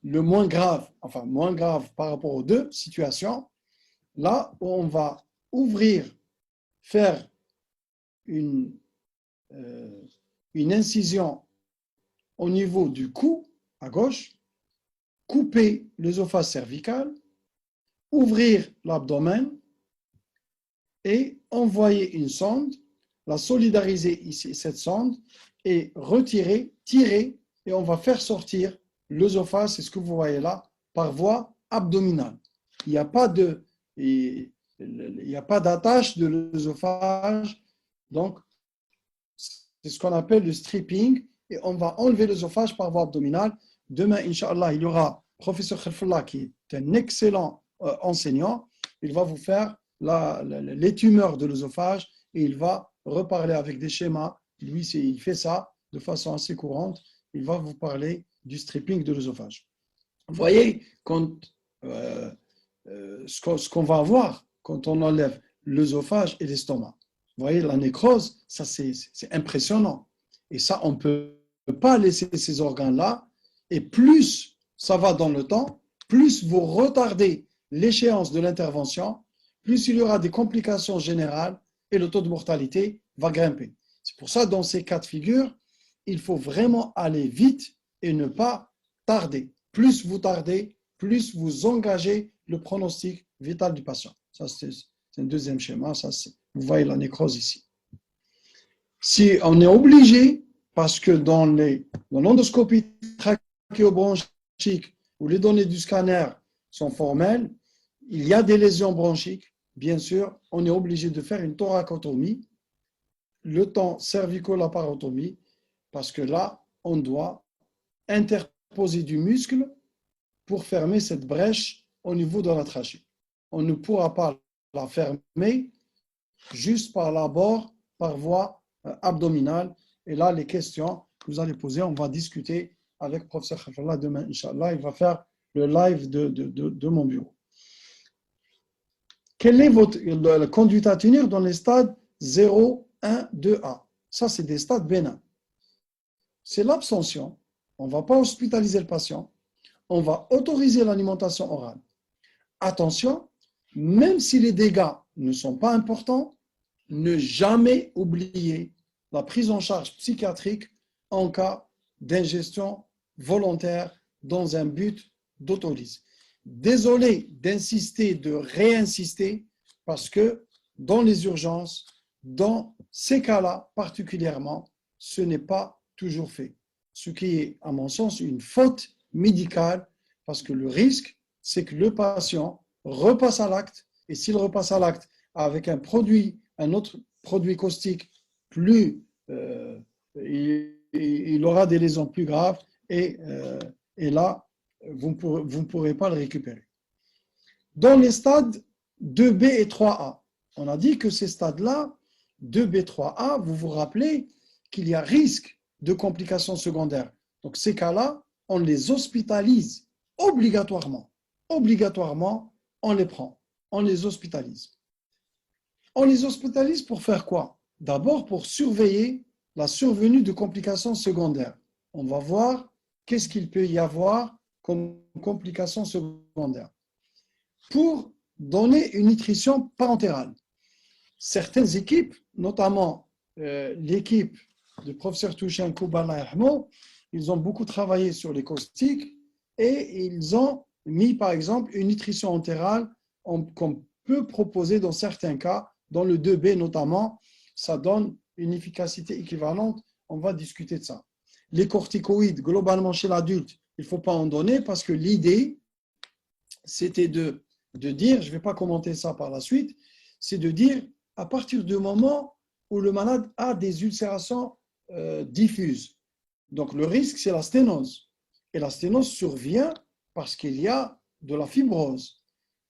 Speaker 1: le moins grave, enfin moins grave par rapport aux deux situations. Là, on va ouvrir, faire une incision au niveau du cou, à gauche, couper l'œsophage cervical, ouvrir l'abdomen et envoyer une sonde, la solidariser ici, cette sonde, et retirer, tirer, et on va faire sortir l'œsophage, c'est ce que vous voyez là, par voie abdominale. Il n'y a pas d'attache de l'œsophage, donc c'est ce qu'on appelle le stripping, et on va enlever l'œsophage par voie abdominale. Demain, Inch'Allah, il y aura professeur Khalfullah qui est un excellent enseignant. Il va vous faire les tumeurs de l'œsophage et il va reparler avec des schémas. Lui, il fait ça de façon assez courante. Il va vous parler du stripping de l'œsophage. Vous voyez, ce qu'on va avoir quand on enlève l'œsophage et l'estomac. Vous voyez, la nécrose, ça c'est impressionnant. Et ça, on ne peut pas laisser ces organes-là. Et plus ça va dans le temps, plus vous retardez l'échéance de l'intervention, plus il y aura des complications générales et le taux de mortalité va grimper. C'est pour ça, dans ces cas de figure, il faut vraiment aller vite et ne pas tarder. Plus vous tardez, plus vous engagez le pronostic vital du patient. Ça, c'est un deuxième schéma. Ça, vous voyez la nécrose ici. Si on est obligé, parce que dans l'endoscopie trachéobronchique, où les données du scanner sont formelles, il y a des lésions bronchiques, bien sûr, on est obligé de faire une thoracotomie, le temps cervico-laparotomie, parce que là, on doit interposer du muscle pour fermer cette brèche au niveau de la trachée. On ne pourra pas la fermer juste par l'abord, par voie abdominale. Et là, les questions que vous allez poser, on va discuter avec le professeur Khalfullah demain, Inch'Allah. Il va faire le live de mon bureau. Quelle est la conduite à tenir dans les stades 0, 1, 2A? Ça, c'est des stades bénins. C'est l'abstention. On ne va pas hospitaliser le patient. On va autoriser l'alimentation orale. Attention, même si les dégâts ne sont pas importants, ne jamais oublier la prise en charge psychiatrique en cas d'ingestion volontaire dans un but d'autolyse. Désolé d'insister, de réinsister, parce que dans les urgences, dans ces cas-là particulièrement, ce n'est pas toujours fait. Ce qui est, à mon sens, une faute médicale, parce que le risque, c'est que le patient repasse à l'acte, et s'il repasse à l'acte avec un autre produit caustique, il aura des lésions plus graves, et là, vous ne pourrez pas le récupérer. Dans les stades 2B et 3A, on a dit que ces stades-là, 2B, 3A, vous vous rappelez qu'il y a risque de complications secondaires. Donc ces cas-là, on les hospitalise obligatoirement. Obligatoirement, on les prend, on les hospitalise. On les hospitalise pour faire quoi? D'abord pour surveiller la survenue de complications secondaires. On va voir qu'est-ce qu'il peut y avoir comme complications secondaires. Pour donner une nutrition parentérale. Certaines équipes, notamment l'équipe du professeur Touchen Koubala, ils ont beaucoup travaillé sur les caustiques et ils ont mis par exemple une nutrition entérale qu'on peut proposer dans certains cas, dans le 2B notamment, ça donne une efficacité équivalente, on va discuter de ça. Les corticoïdes, globalement chez l'adulte, il ne faut pas en donner parce que l'idée, c'était de dire, je ne vais pas commenter ça par la suite, c'est de dire à partir du moment où le malade a des ulcérations diffuses. Donc le risque, c'est la sténose. Et la sténose survient parce qu'il y a de la fibrose.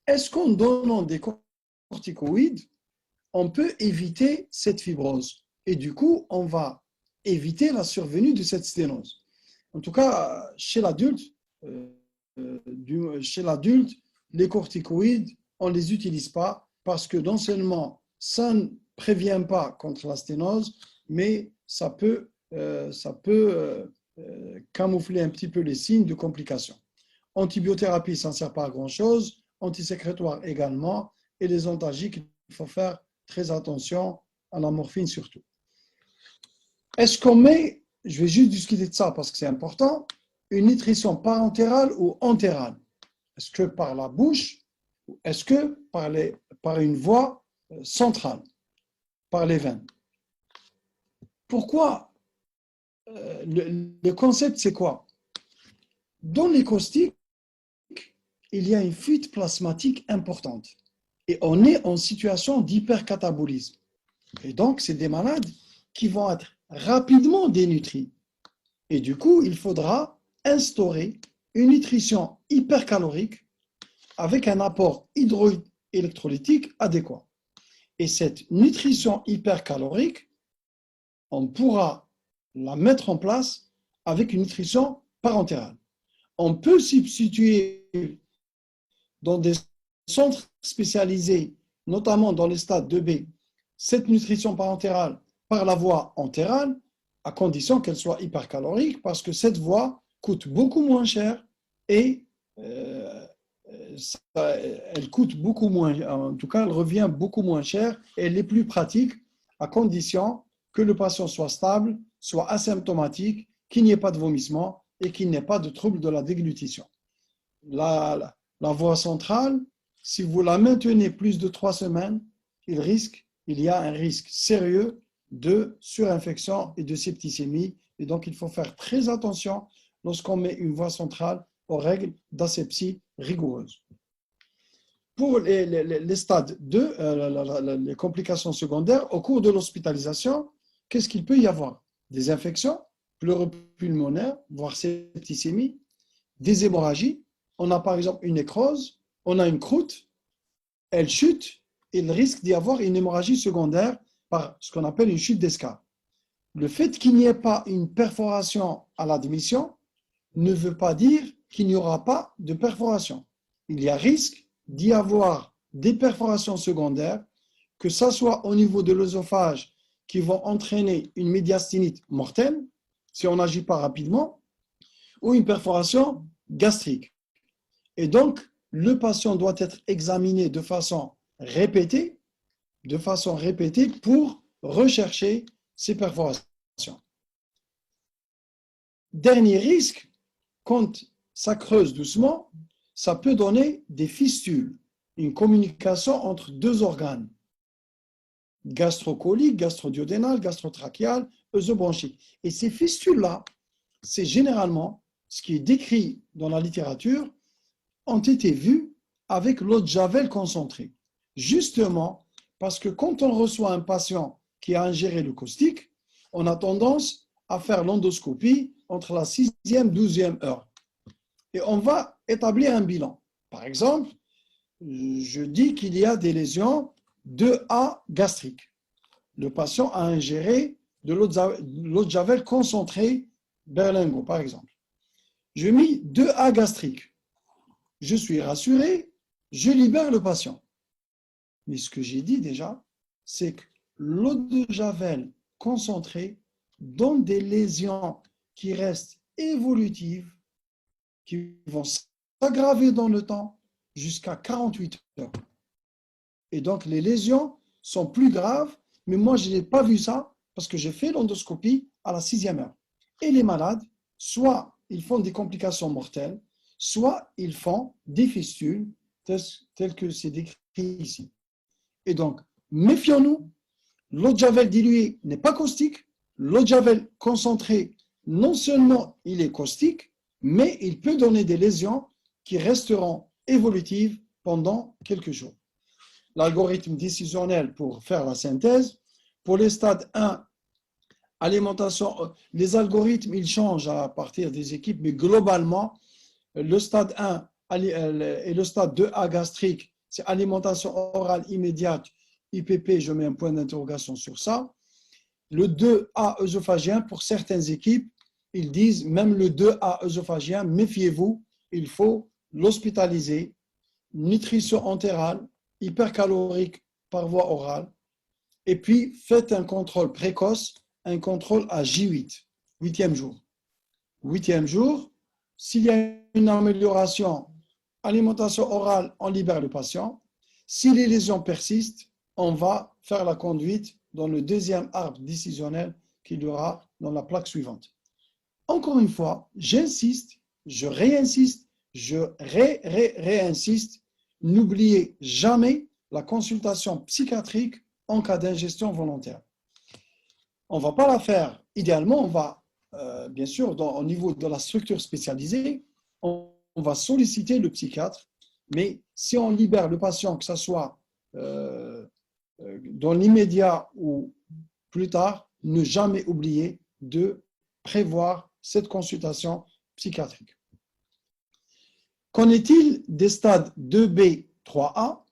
Speaker 1: Est-ce qu'en donnant des corticoïdes, on peut éviter cette fibrose? Et du coup, on va éviter la survenue de cette sténose. En tout cas, chez l'adulte, les corticoïdes, on ne les utilise pas parce que non seulement ça ne prévient pas contre la sténose, mais ça peut camoufler un petit peu les signes de complications. Antibiothérapie, ça ne sert pas à grand-chose. Antisécrétoire également. Et les antalgiques, il faut faire très attention à la morphine surtout. Est-ce qu'on met, je vais juste discuter de ça parce que c'est important, une nutrition parentérale ou entérale? Est-ce que par la bouche ou est-ce que par une voie centrale, par les veines? Pourquoi? Le concept, c'est quoi? Dans les caustiques, il y a une fuite plasmatique importante et on est en situation d'hypercatabolisme. Et donc, c'est des malades qui vont être rapidement dénutris. Et du coup, il faudra instaurer une nutrition hypercalorique avec un apport hydroélectrolytique adéquat. Et cette nutrition hypercalorique, on pourra la mettre en place avec une nutrition parentérale. On peut substituer dans des centres spécialisés, notamment dans les stades 2B, cette nutrition parentérale par la voie entérale, à condition qu'elle soit hypercalorique, parce que cette voie coûte beaucoup moins cher et elle coûte beaucoup moins, en tout cas, elle revient beaucoup moins cher et elle est plus pratique à condition que le patient soit stable, soit asymptomatique, qu'il n'y ait pas de vomissement et qu'il n'y ait pas de trouble de la déglutition. La voie centrale, si vous la maintenez plus de 3 semaines, il y a un risque sérieux de surinfection et de septicémie. Et donc, il faut faire très attention lorsqu'on met une voie centrale aux règles d'asepsie rigoureuses. Pour les stades 2, les complications secondaires, au cours de l'hospitalisation, qu'est-ce qu'il peut y avoir? Des infections, pleurer pulmonaire, voire septicémie, des hémorragies. On a par exemple une nécrose, on a une croûte, elle chute, il risque d'y avoir une hémorragie secondaire par ce qu'on appelle une chute d'escarpe. Le fait qu'il n'y ait pas une perforation à l'admission ne veut pas dire qu'il n'y aura pas de perforation. Il y a risque d'y avoir des perforations secondaires, que ce soit au niveau de l'œsophage qui vont entraîner une médiastinite mortelle, si on n'agit pas rapidement, ou une perforation gastrique. Et donc, le patient doit être examiné de façon répétée pour rechercher ces perforations. Dernier risque, quand ça creuse doucement, ça peut donner des fistules, une communication entre deux organes, gastrocolique, gastrodiodénal, gastrotrachéal, œsobronchique. Et ces fistules-là, c'est généralement ce qui est décrit dans la littérature, ont été vues avec l'eau de Javel concentrée. Justement, parce que quand on reçoit un patient qui a ingéré le caustique, on a tendance à faire l'endoscopie entre la 6e et 12e heure. Et on va établir un bilan. Par exemple, je dis qu'il y a des lésions 2A gastriques. Le patient a ingéré de l'eau de Javel concentrée berlingot, par exemple. Je mets 2A gastrique. Je suis rassuré, je libère le patient. Mais ce que j'ai dit déjà, c'est que l'eau de Javel concentrée donne des lésions qui restent évolutives, qui vont s'aggraver dans le temps jusqu'à 48 heures. Et donc, les lésions sont plus graves, mais moi, je n'ai pas vu ça parce que j'ai fait l'endoscopie à la 6e heure. Et les malades, soit ils font des complications mortelles, soit ils font des fistules telles que c'est décrit ici. Et donc, méfions-nous, l'eau de Javel diluée n'est pas caustique, l'eau de Javel concentrée, non seulement il est caustique, mais il peut donner des lésions qui resteront évolutives pendant quelques jours. L'algorithme décisionnel pour faire la synthèse, pour les stades 1, alimentation, les algorithmes, ils changent à partir des équipes, mais globalement, le stade 1 et le stade 2A gastrique, c'est alimentation orale immédiate, IPP, je mets un point d'interrogation sur ça. Le 2A œsophagien, pour certaines équipes, ils disent même le 2A œsophagien, méfiez-vous, il faut l'hospitaliser, nutrition entérale, hypercalorique par voie orale, et puis faites un contrôle précoce, un contrôle à J8, huitième jour. Huitième jour, s'il y a une amélioration, alimentation orale, on libère le patient. Si les lésions persistent, on va faire la conduite dans le deuxième arbre décisionnel qu'il y aura dans la plaque suivante. Encore une fois, j'insiste, je réinsiste, je réinsiste, n'oubliez jamais la consultation psychiatrique en cas d'ingestion volontaire. On ne va pas la faire. Idéalement, on va, bien sûr, au niveau de la structure spécialisée, on va solliciter le psychiatre, mais si on libère le patient, que ce soit dans l'immédiat ou plus tard, ne jamais oublier de prévoir cette consultation psychiatrique. Qu'en est-il des stades 2B, 3A?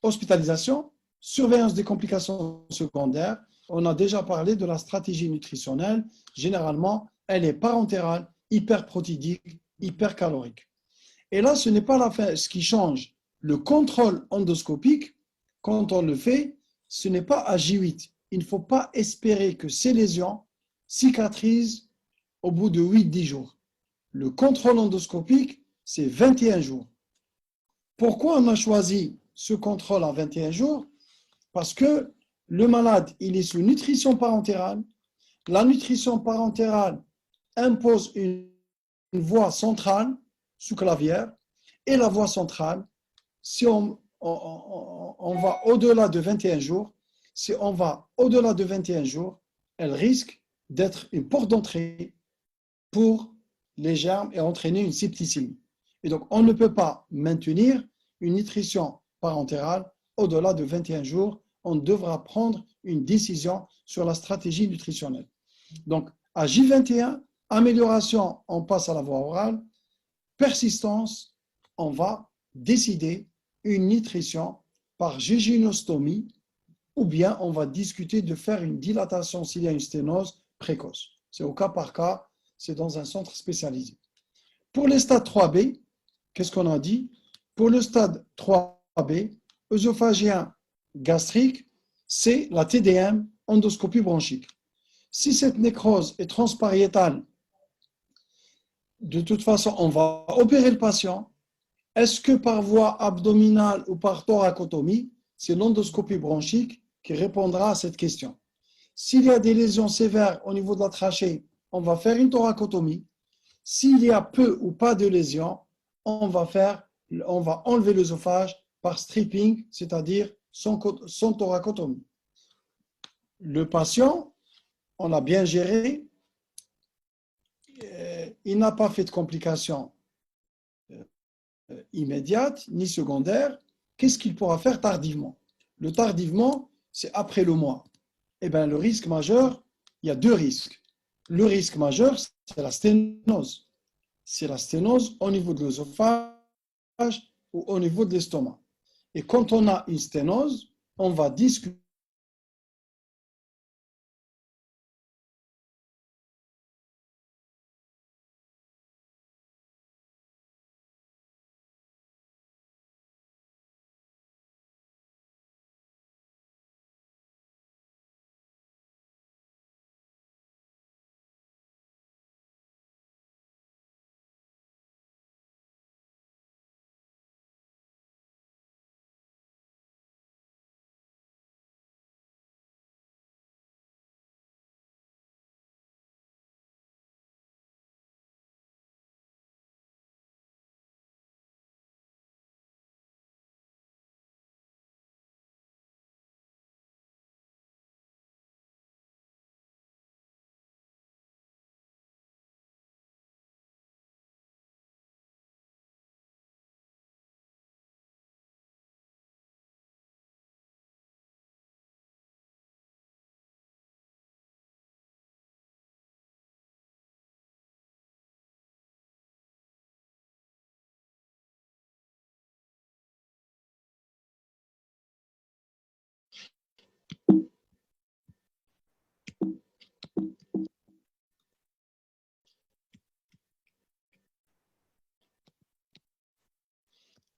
Speaker 1: Hospitalisation, surveillance des complications secondaires. On a déjà parlé de la stratégie nutritionnelle. Généralement, elle est parentérale, hyperprotidique, hypercalorique. Et là, ce n'est pas la fin. Ce qui change, le contrôle endoscopique, quand on le fait, ce n'est pas à J8. Il ne faut pas espérer que ces lésions cicatrisent au bout de 8-10 jours. Le contrôle endoscopique, c'est 21 jours. Pourquoi on a choisi ce contrôle à 21 jours? Parce que le malade, il est sous nutrition parentérale. La nutrition parentérale impose une voie centrale sous-clavière. Et la voie centrale, si on va au-delà de 21 jours, si on va au-delà de 21 jours, elle risque d'être une porte d'entrée pour les germes et entraîner une septicémie. Et donc, on ne peut pas maintenir une nutrition parentérale au-delà de 21 jours. On devra prendre une décision sur la stratégie nutritionnelle. Donc, à J21, amélioration, on passe à la voie orale. Persistance, on va décider une nutrition par jéjunostomie ou bien on va discuter de faire une dilatation s'il y a une sténose précoce. C'est au cas par cas, c'est dans un centre spécialisé. Pour les stades 3B, qu'est-ce qu'on a dit? Pour le stade 3B, œsophagien gastrique, c'est la TDM, endoscopie bronchique. Si cette nécrose est transpariétale, de toute façon, on va opérer le patient. Est-ce que par voie abdominale ou par thoracotomie? C'est l'endoscopie bronchique qui répondra à cette question. S'il y a des lésions sévères au niveau de la trachée, on va faire une thoracotomie. S'il y a peu ou pas de lésions, on va enlever l'œsophage par stripping, c'est-à-dire sans thoracotomie. Le patient, on l'a bien géré, il n'a pas fait de complications immédiates ni secondaires. Qu'est-ce qu'il pourra faire tardivement? Le tardivement, c'est après le mois. Eh bien, le risque majeur, il y a deux risques. Le risque majeur, c'est la sténose. C'est la sténose au niveau de l'œsophage ou au niveau de l'estomac. Et quand on a une sténose, on va discuter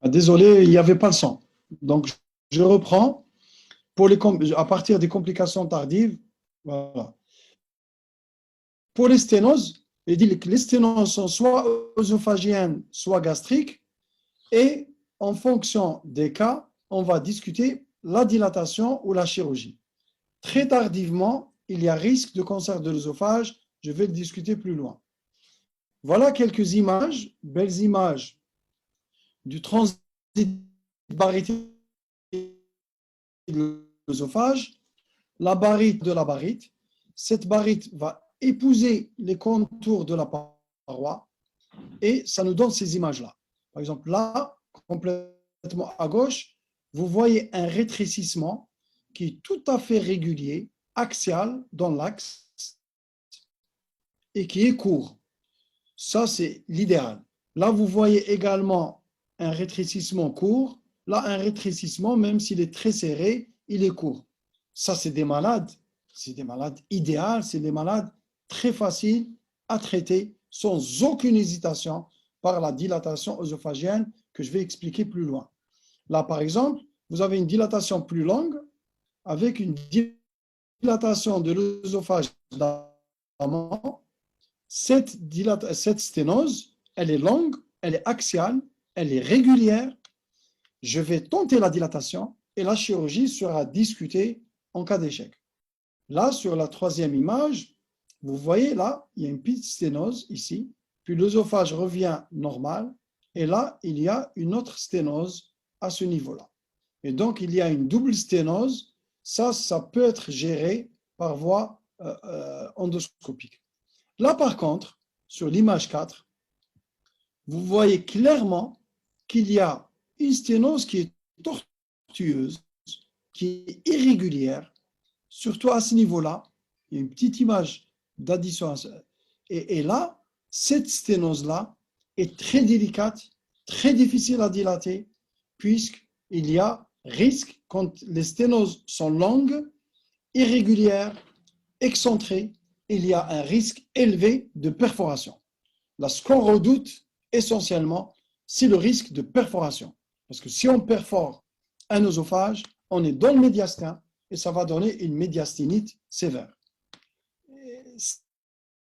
Speaker 1: désolé, il n'y avait pas le son. Donc, je reprends. à partir des complications tardives, voilà. Pour les sténoses, il dit que les sténoses sont soit œsophagiennes, soit gastriques, et en fonction des cas, on va discuter la dilatation ou la chirurgie. Très tardivement, il y a risque de cancer de l'œsophage, je vais le discuter plus loin. Voilà quelques images, belles images du transit barytique de l'œsophage, la barite de la barite. Cette barite va épouser les contours de la paroi et ça nous donne ces images-là. Par exemple, là, complètement à gauche, vous voyez un rétrécissement qui est tout à fait régulier, axial dans l'axe et qui est court. Ça, c'est l'idéal. Là, vous voyez également un rétrécissement court. Là, un rétrécissement, même s'il est très serré, il est court. Ça, c'est des malades idéales, c'est des malades très faciles à traiter sans aucune hésitation par la dilatation œsophagienne que je vais expliquer plus loin. Là, par exemple, vous avez une dilatation plus longue avec une dilatation de l'œsophage d'amont. Cette sténose, elle est longue, elle est axiale, elle est régulière. Je vais tenter la dilatation et la chirurgie sera discutée en cas d'échec. Là, sur la troisième image, vous voyez là, il y a une petite sténose ici, puis l'œsophage revient normal, et là, il y a une autre sténose à ce niveau-là. Et donc, il y a une double sténose. Ça peut être géré par voie endoscopique. Là, par contre, sur l'image 4, vous voyez clairement qu'il y a une sténose qui est tortueuse, qui est irrégulière, surtout à ce niveau-là. Il y a une petite image d'addition. Et là, cette sténose-là est très délicate, très difficile à dilater, puisqu'il y a risque, quand les sténoses sont longues, irrégulières, excentrées, il y a un risque élevé de perforation. Là, ce qu'on redoute essentiellement, c'est le risque de perforation. Parce que si on perfore un œsophage, on est dans le médiastin et ça va donner une médiastinite sévère.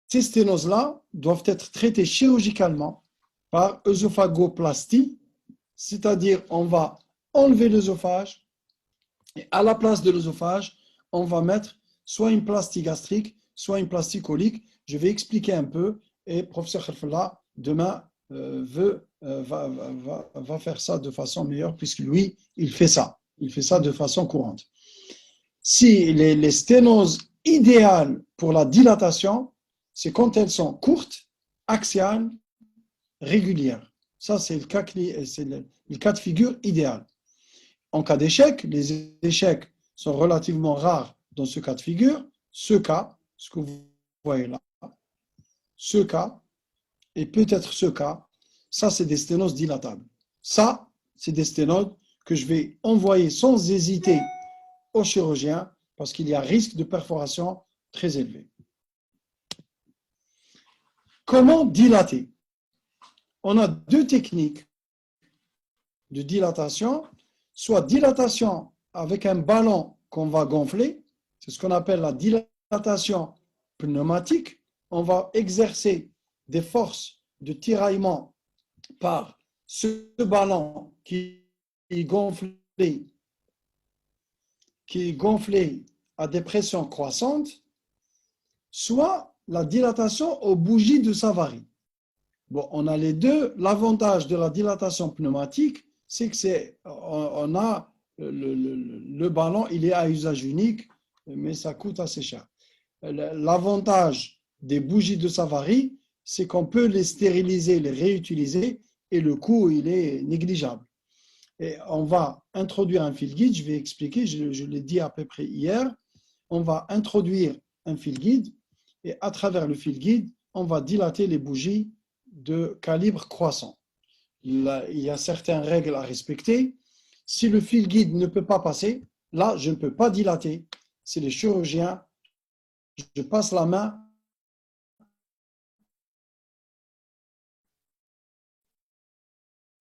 Speaker 1: Ces sténoses-là doivent être traitées chirurgicalement par œsophagoplastie, c'est-à-dire on va enlever l'œsophage et à la place de l'œsophage, on va mettre soit une plastie gastrique, soit une plastie colique. Je vais expliquer un peu et professeur Khalfallah, demain, va faire ça de façon meilleure puisque lui, il fait ça. Il fait ça de façon courante. Si les sténoses idéales pour la dilatation, c'est quand elles sont courtes, axiales, régulières. Ça, c'est le cas de figure idéal. En cas d'échec, les échecs sont relativement rares dans ce cas de figure. Ce cas, ce que vous voyez là, ce cas, et peut-être ce cas, ça, c'est des sténoses dilatables. Ça, c'est des sténoses que je vais envoyer sans hésiter au chirurgien parce qu'il y a risque de perforation très élevé. Comment dilater? On a deux techniques de dilatation, soit dilatation avec un ballon qu'on va gonfler, c'est ce qu'on appelle la dilatation pneumatique. On va exercer des forces de tiraillement par ce ballon qui est gonflé à des pressions croissantes, soit la dilatation aux bougies de Savary. Bon, on a les deux. L'avantage de la dilatation pneumatique, c'est que on a le ballon, il est à usage unique, mais ça coûte assez cher. L'avantage des bougies de Savary, c'est qu'on peut les stériliser, les réutiliser, et le coût, il est négligeable. Et on va introduire un fil guide, je vais expliquer, je l'ai dit à peu près hier. On va introduire un fil guide, et à travers le fil guide, on va dilater les bougies de calibre croissant. Il y a certaines règles à respecter. Si le fil guide ne peut pas passer, là, je ne peux pas dilater. C'est les chirurgiens. Je passe la main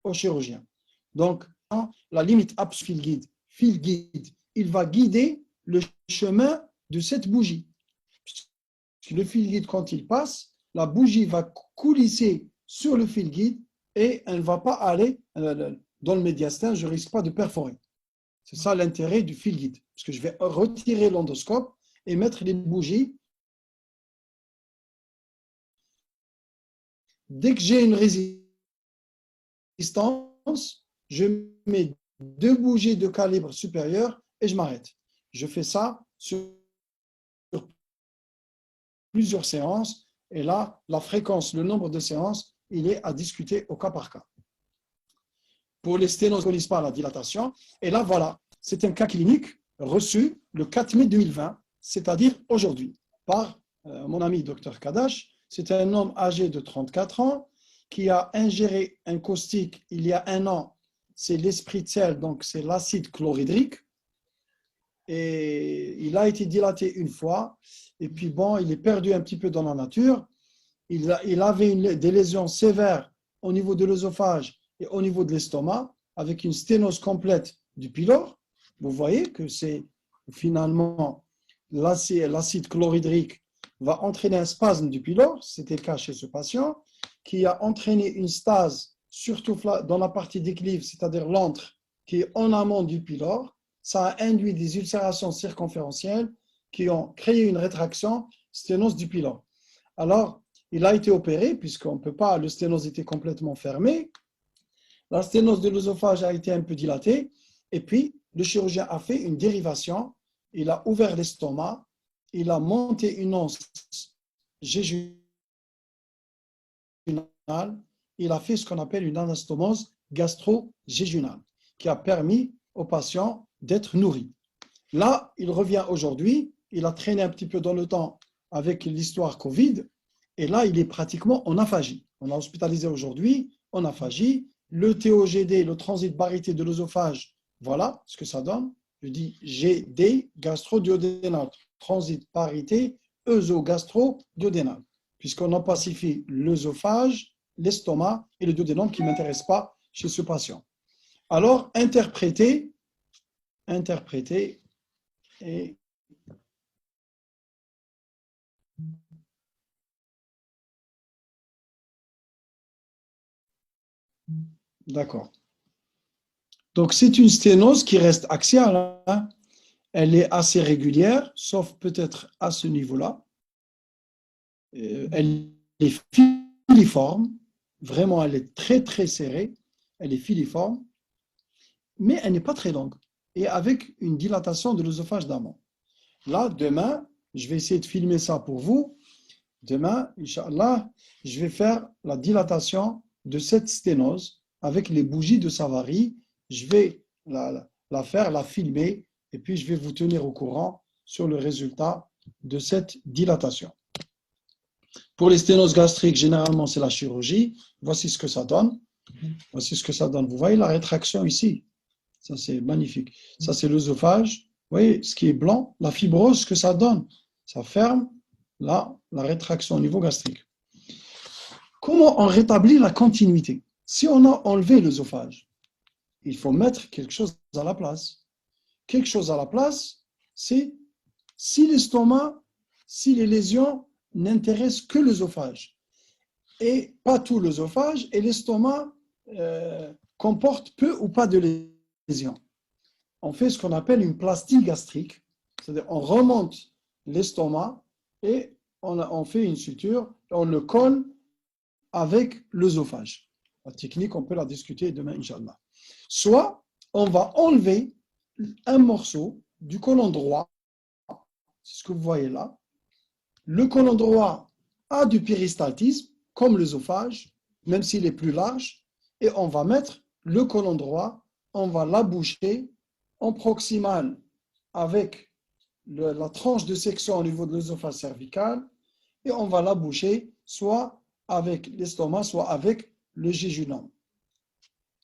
Speaker 1: au chirurgien. Donc, la limite absolue fil guide, il va guider le chemin de cette bougie. Le fil guide, quand il passe, la bougie va coulisser sur le fil guide et elle ne va pas aller dans le médiastin, je ne risque pas de perforer. C'est ça l'intérêt du fil guide, parce que je vais retirer l'endoscope et mettre les bougies. Dès que j'ai une résistance, je mets 2 bougies de calibre supérieur et je m'arrête. Je fais ça sur plusieurs séances et là, la fréquence, le nombre de séances, il est à discuter au cas par cas. Pour les sténoses qui ne connaissent pas la dilatation, et là, voilà, c'est un cas clinique reçu le 4 mai 2020, c'est-à-dire aujourd'hui, par mon ami Dr Kadash. C'est un homme âgé de 34 ans qui a ingéré un caustique il y a 1 an, c'est l'esprit de sel, donc c'est l'acide chlorhydrique. Et il a été dilaté une fois, et puis bon, il est perdu un petit peu dans la nature. Il avait des lésions sévères au niveau de l'œsophage et au niveau de l'estomac, avec une sténose complète du pylore. Vous voyez que c'est finalement l'acide chlorhydrique va entraîner un spasme du pylore, c'était le cas chez ce patient, qui a entraîné une stase, surtout dans la partie déclive, c'est-à-dire l'antre, qui est en amont du pylore. Ça a induit des ulcérations circonférentielles qui ont créé une rétraction sténose du pylore. Alors, il a été opéré, puisqu'on ne peut pas, le sténose était complètement fermé. La sténose de l'œsophage a été un peu dilatée, et puis le chirurgien a fait une dérivation. Il a ouvert l'estomac, il a monté une anse jéjunale, il a fait ce qu'on appelle une anastomose gastro-jéjunale, qui a permis au patient d'être nourri. Là, il revient aujourd'hui, il a traîné un petit peu dans le temps avec l'histoire Covid, et là, il est pratiquement en aphagie. On l'a hospitalisé aujourd'hui en aphagie. Le TOGD, le transit baryté de l'œsophage, voilà ce que ça donne. Je dis GD, gastro-duodénal, transit baryté, œso-gastro-duodénal, puisqu'on opacifie l'œsophage, l'estomac et le duodénum qui ne m'intéressent pas chez ce patient. Alors, interpréter et d'accord. Donc, c'est une sténose qui reste axiale. Hein. Elle est assez régulière, sauf peut-être à ce niveau-là. Elle est filiforme. Vraiment, elle est très, très serrée. Elle est filiforme. Mais elle n'est pas très longue. Et avec une dilatation de l'œsophage d'amont. Là, demain, je vais essayer de filmer ça pour vous. Demain, Inch'Allah, je vais faire la dilatation de cette sténose avec les bougies de Savary. Je vais la faire, la filmer, et puis je vais vous tenir au courant sur le résultat de cette dilatation. Pour les sténoses gastriques, généralement, c'est la chirurgie. Voici ce que ça donne. Voici ce que ça donne. Vous voyez la rétraction ici. Ça, c'est magnifique. Ça, c'est l'œsophage. Vous voyez ce qui est blanc, la fibrose, ce que ça donne. Ça ferme. Là, la rétraction au niveau gastrique. Comment on rétablit la continuité? Si on a enlevé l'œsophage, il faut mettre quelque chose à la place. Quelque chose à la place, c'est si l'estomac, si les lésions n'intéressent que l'œsophage et pas tout l'œsophage, et l'estomac comporte peu ou pas de lésions. On fait ce qu'on appelle une plastie gastrique, c'est-à-dire on remonte l'estomac et on fait une suture, on le colle avec l'œsophage. La technique, on peut la discuter demain, Inch'Allah. Soit on va enlever un morceau du côlon droit, c'est ce que vous voyez là. Le côlon droit a du péristaltisme, comme l'œsophage, même s'il est plus large, et on va mettre le côlon droit, on va l'aboucher en proximal avec la tranche de section au niveau de l'œsophage cervical, et on va l'aboucher soit avec l'estomac, soit avec le jéjunum.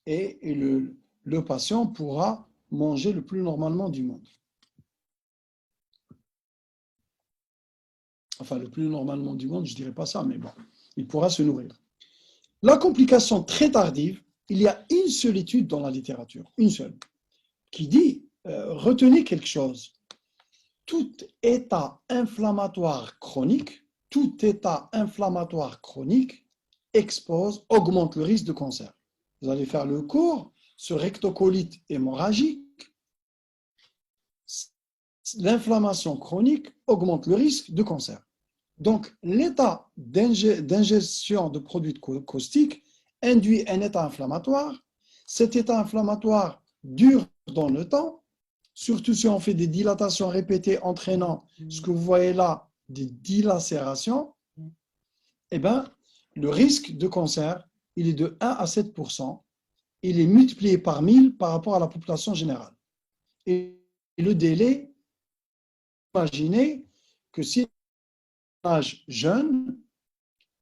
Speaker 1: Et le patient pourra manger le plus normalement du monde. Enfin, le plus normalement du monde, je ne dirais pas ça, mais bon, il pourra se nourrir. La complication très tardive, il y a une seule étude dans la littérature, une seule, qui dit retenez quelque chose. Tout état inflammatoire chronique, augmente le risque de cancer. Vous allez faire le cours sur rectocolite hémorragique. L'inflammation chronique augmente le risque de cancer. Donc, l'état d'ingestion de produits caustiques induit un état inflammatoire. Cet état inflammatoire dure dans le temps, surtout si on fait des dilatations répétées entraînant ce que vous voyez là, des dilacérations. Eh bien, le risque de cancer, il est de 1 à 7%. Il est multiplié par 1000 par rapport à la population générale. Et le délai, imaginez que si un âge jeune,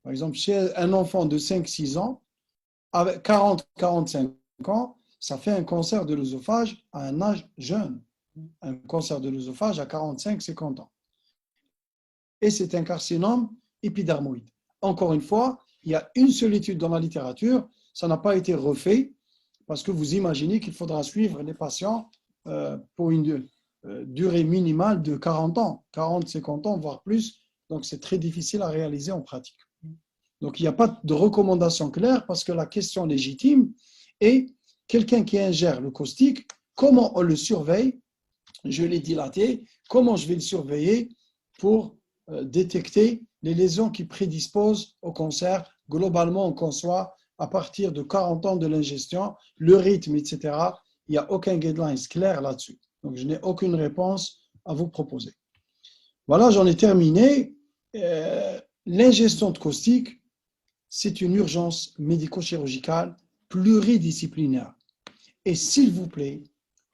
Speaker 1: par exemple, chez un enfant de 5-6 ans, avec 40-45 ans, ça fait un cancer de l'œsophage à un âge jeune. Un cancer de l'œsophage à 45-50 ans. Et c'est un carcinome épidermoïde. Encore une fois, il y a une seule étude dans la littérature, ça n'a pas été refait, parce que vous imaginez qu'il faudra suivre les patients pour une durée minimale de 40 ans, 40-50 ans, voire plus. Donc, c'est très difficile à réaliser en pratique. Donc, il n'y a pas de recommandation claire parce que la question légitime est quelqu'un qui ingère le caustique, comment on le surveille? Je l'ai dilaté, comment je vais le surveiller pour détecter les lésions qui prédisposent au cancer? Globalement, on conçoit à partir de 40 ans de l'ingestion, le rythme, etc. Il n'y a aucun guideline clair là-dessus. Donc, je n'ai aucune réponse à vous proposer. Voilà, j'en ai terminé. L'ingestion de caustique, c'est une urgence médico-chirurgicale pluridisciplinaire. Et s'il vous plaît,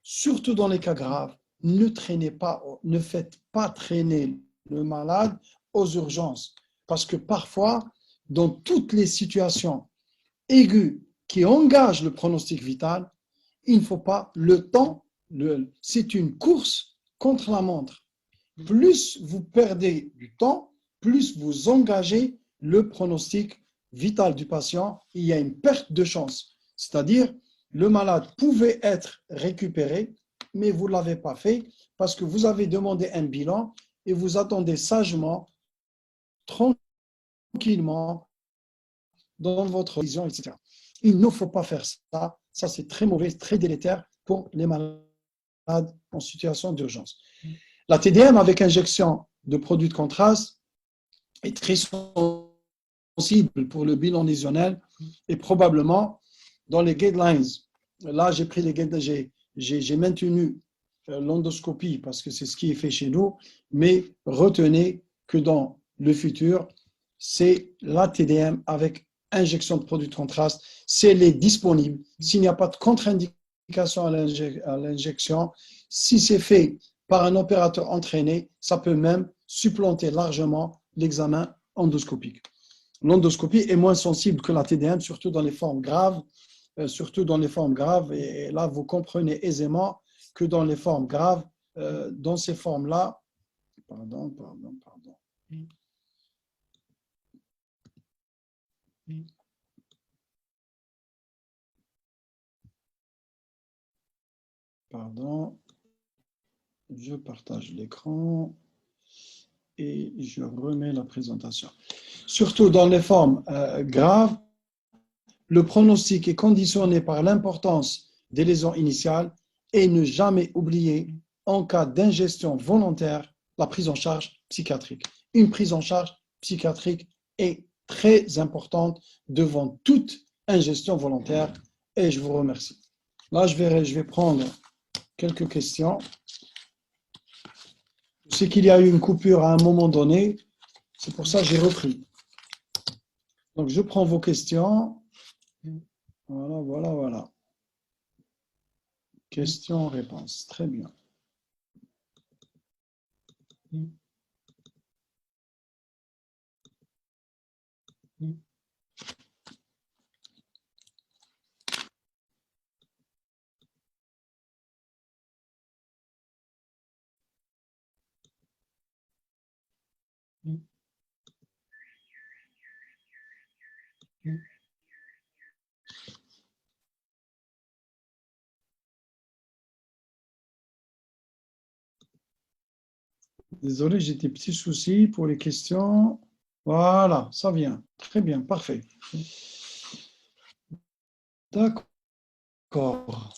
Speaker 1: surtout dans les cas graves, ne faites pas traîner le malade aux urgences. Parce que parfois, dans toutes les situations aiguës qui engagent le pronostic vital, il ne faut pas le temps. C'est une course contre la montre. Plus vous perdez du temps, plus vous engagez le pronostic vital du patient, il y a une perte de chance. C'est-à-dire, le malade pouvait être récupéré, mais vous ne l'avez pas fait parce que vous avez demandé un bilan et vous attendez sagement, tranquillement, dans votre vision, etc. Il ne faut pas faire ça. Ça, c'est très mauvais, très délétère pour les malades en situation d'urgence. La TDM avec injection de produits de contraste est très sensible pour le bilan lésionnel et probablement dans les guidelines. Là, j'ai pris les guidelines, j'ai maintenu l'endoscopie parce que c'est ce qui est fait chez nous, mais retenez que dans le futur, c'est la TDM avec injection de produits de contraste, si elle est disponible, s'il n'y a pas de contre-indication à l'injection, si c'est fait par un opérateur entraîné, ça peut même supplanter largement l'examen endoscopique. L'endoscopie est moins sensible que la TDM, surtout dans les formes graves, et là, vous comprenez aisément que dans les formes graves, dans ces formes-là, pardon. Pardon, je partage l'écran et je remets la présentation. Surtout dans les formes graves, le pronostic est conditionné par l'importance des lésions initiales et ne jamais oublier, en cas d'ingestion volontaire, la prise en charge psychiatrique. Une prise en charge psychiatrique est très importante devant toute ingestion volontaire et je vous remercie. Là, je vais prendre quelques questions. Je sais qu'il y a eu une coupure à un moment donné, c'est pour ça que j'ai repris. Donc, je prends vos questions. Voilà. Questions-réponses. Très bien. Désolé, j'ai des petits soucis pour les questions. Voilà, ça vient. Très bien, parfait. D'accord.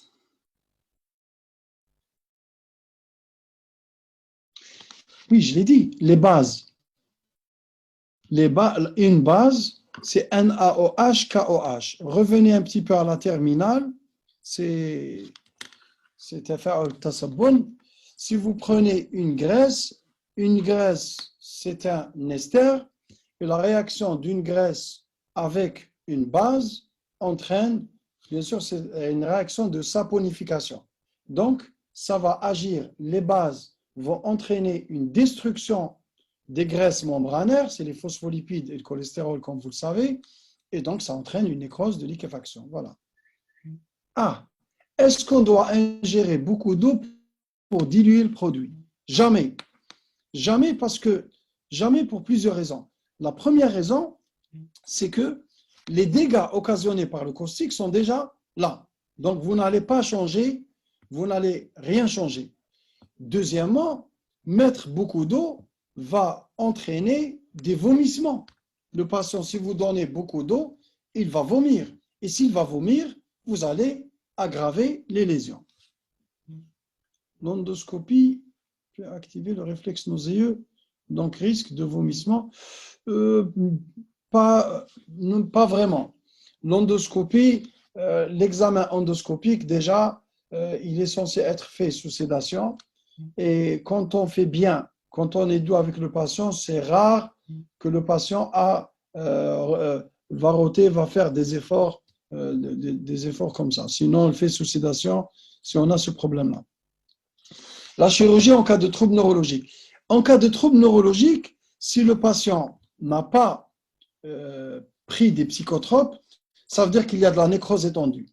Speaker 1: Oui, je l'ai dit, les bases. Une base, c'est NaOH, KOH. Revenez un petit peu à la terminale. C'est tafa'ul tasabbun. Si vous prenez une graisse, c'est un ester. Et la réaction d'une graisse avec une base entraîne, bien sûr, c'est une réaction de saponification. Donc, ça va agir, les bases vont entraîner une destruction des graisses membranaires, c'est les phospholipides et le cholestérol, comme vous le savez, et donc ça entraîne une nécrose de liquéfaction. Voilà. Ah, est-ce qu'on doit ingérer beaucoup d'eau pour diluer le produit? Jamais. Jamais jamais pour plusieurs raisons. La première raison, c'est que les dégâts occasionnés par le caustique sont déjà là. Donc, vous n'allez pas changer, vous n'allez rien changer. Deuxièmement, mettre beaucoup d'eau va entraîner des vomissements. Le patient, si vous donnez beaucoup d'eau, il va vomir. Et s'il va vomir, vous allez aggraver les lésions. L'endoscopie peut activer le réflexe nauséeux, donc risque de vomissement. Pas vraiment. L'endoscopie, l'examen endoscopique, déjà, il est censé être fait sous sédation. Et quand on fait bien, quand on est doux avec le patient, c'est rare que le patient va roter, va faire des efforts comme ça. Sinon, on le fait sous sédation si on a ce problème-là. La chirurgie en cas de trouble neurologique. En cas de trouble neurologique, si le patient n'a pas pris des psychotropes, ça veut dire qu'il y a de la nécrose étendue.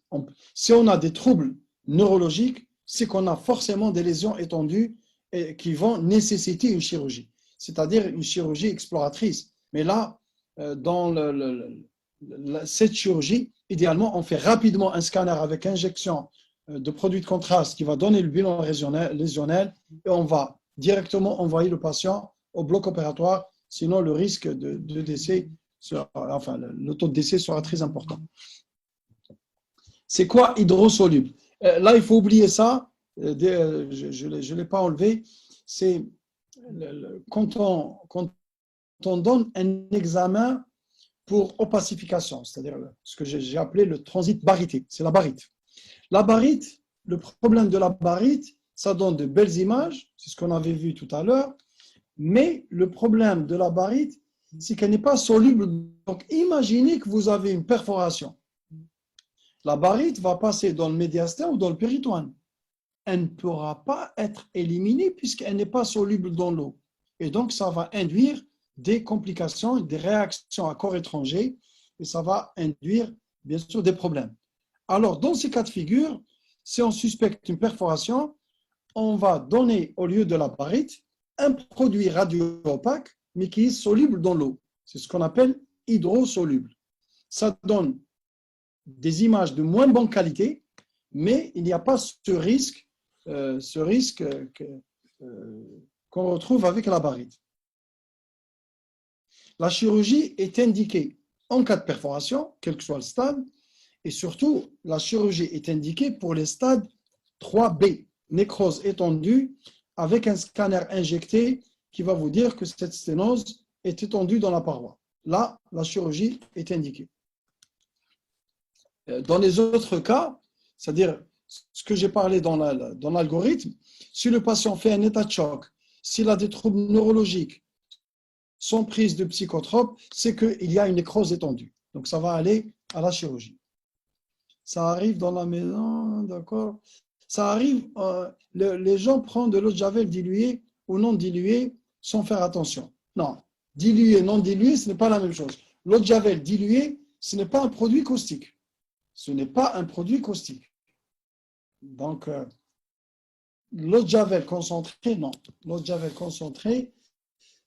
Speaker 1: Si on a des troubles neurologiques, c'est qu'on a forcément des lésions étendues qui vont nécessiter une chirurgie, c'est-à-dire une chirurgie exploratrice. Mais là, dans cette chirurgie, idéalement, on fait rapidement un scanner avec injection de produits de contraste qui va donner le bilan lésionnel et on va directement envoyer le patient au bloc opératoire, sinon le risque de décès, le taux de décès sera très important. C'est quoi hydrosoluble? Là, il faut oublier ça, je ne l'ai pas enlevé, c'est quand on donne un examen pour opacification, c'est-à-dire ce que j'ai appelé le transit baryté, c'est la baryte. La baryte, le problème de la baryte, ça donne de belles images, c'est ce qu'on avait vu tout à l'heure, mais le problème de la baryte, c'est qu'elle n'est pas soluble. Donc, imaginez que vous avez une perforation. La baryte va passer dans le médiastin ou dans le péritoine. Elle ne pourra pas être éliminée puisqu'elle n'est pas soluble dans l'eau. Et donc, ça va induire des complications, des réactions à corps étranger, et ça va induire, bien sûr, des problèmes. Alors, dans ces cas de figure, si on suspecte une perforation, on va donner, au lieu de la baryte, un produit radio-opaque, mais qui est soluble dans l'eau. C'est ce qu'on appelle hydrosoluble. Ça donne des images de moins bonne qualité, mais il n'y a pas ce risque qu'on retrouve avec la baryte. La chirurgie est indiquée en cas de perforation, quel que soit le stade, et surtout, la chirurgie est indiquée pour les stades 3B, nécrose étendue, avec un scanner injecté qui va vous dire que cette sténose est étendue dans la paroi. Là, la chirurgie est indiquée. Dans les autres cas, c'est-à-dire ce que j'ai parlé dans l'algorithme, si le patient fait un état de choc, s'il a des troubles neurologiques, sans prise de psychotropes, c'est qu'il y a une nécrose étendue. Donc, ça va aller à la chirurgie. Ça arrive dans la maison, d'accord. Ça arrive, les gens prennent de l'eau de javel diluée ou non diluée sans faire attention. Non, diluée, non diluée, ce n'est pas la même chose. L'eau de javel diluée, ce n'est pas un produit caustique. Ce n'est pas un produit caustique. Donc, l'eau de javel concentrée, non. L'eau de javel concentrée,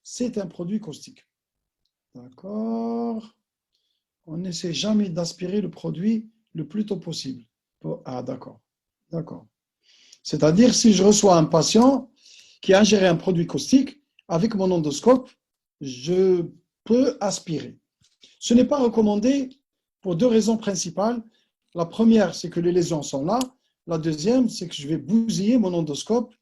Speaker 1: c'est un produit caustique. D'accord. On n'essaie jamais d'aspirer le produit le plus tôt possible. Ah, d'accord. D'accord. C'est-à-dire, si je reçois un patient qui a ingéré un produit caustique, avec mon endoscope, je peux aspirer. Ce n'est pas recommandé pour deux raisons principales. La première, c'est que les lésions sont là. La deuxième, c'est que je vais bousiller mon endoscope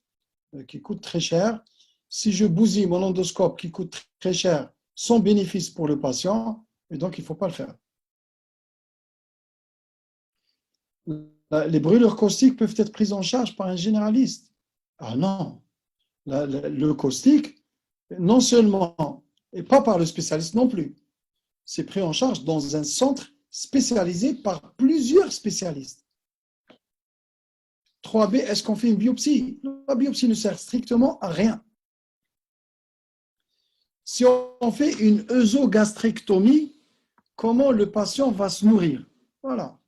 Speaker 1: qui coûte très cher. Si je bousille mon endoscope qui coûte très cher sans bénéfice pour le patient, et donc il ne faut pas le faire. Les brûlures caustiques peuvent être prises en charge par un généraliste. Ah non, le caustique, non seulement, et pas par le spécialiste non plus, c'est pris en charge dans un centre spécialisé par plusieurs spécialistes. 3B, est-ce qu'on fait une biopsie? La biopsie ne sert strictement à rien. Si on fait une œsogastrectomie, comment le patient va se nourrir? Voilà.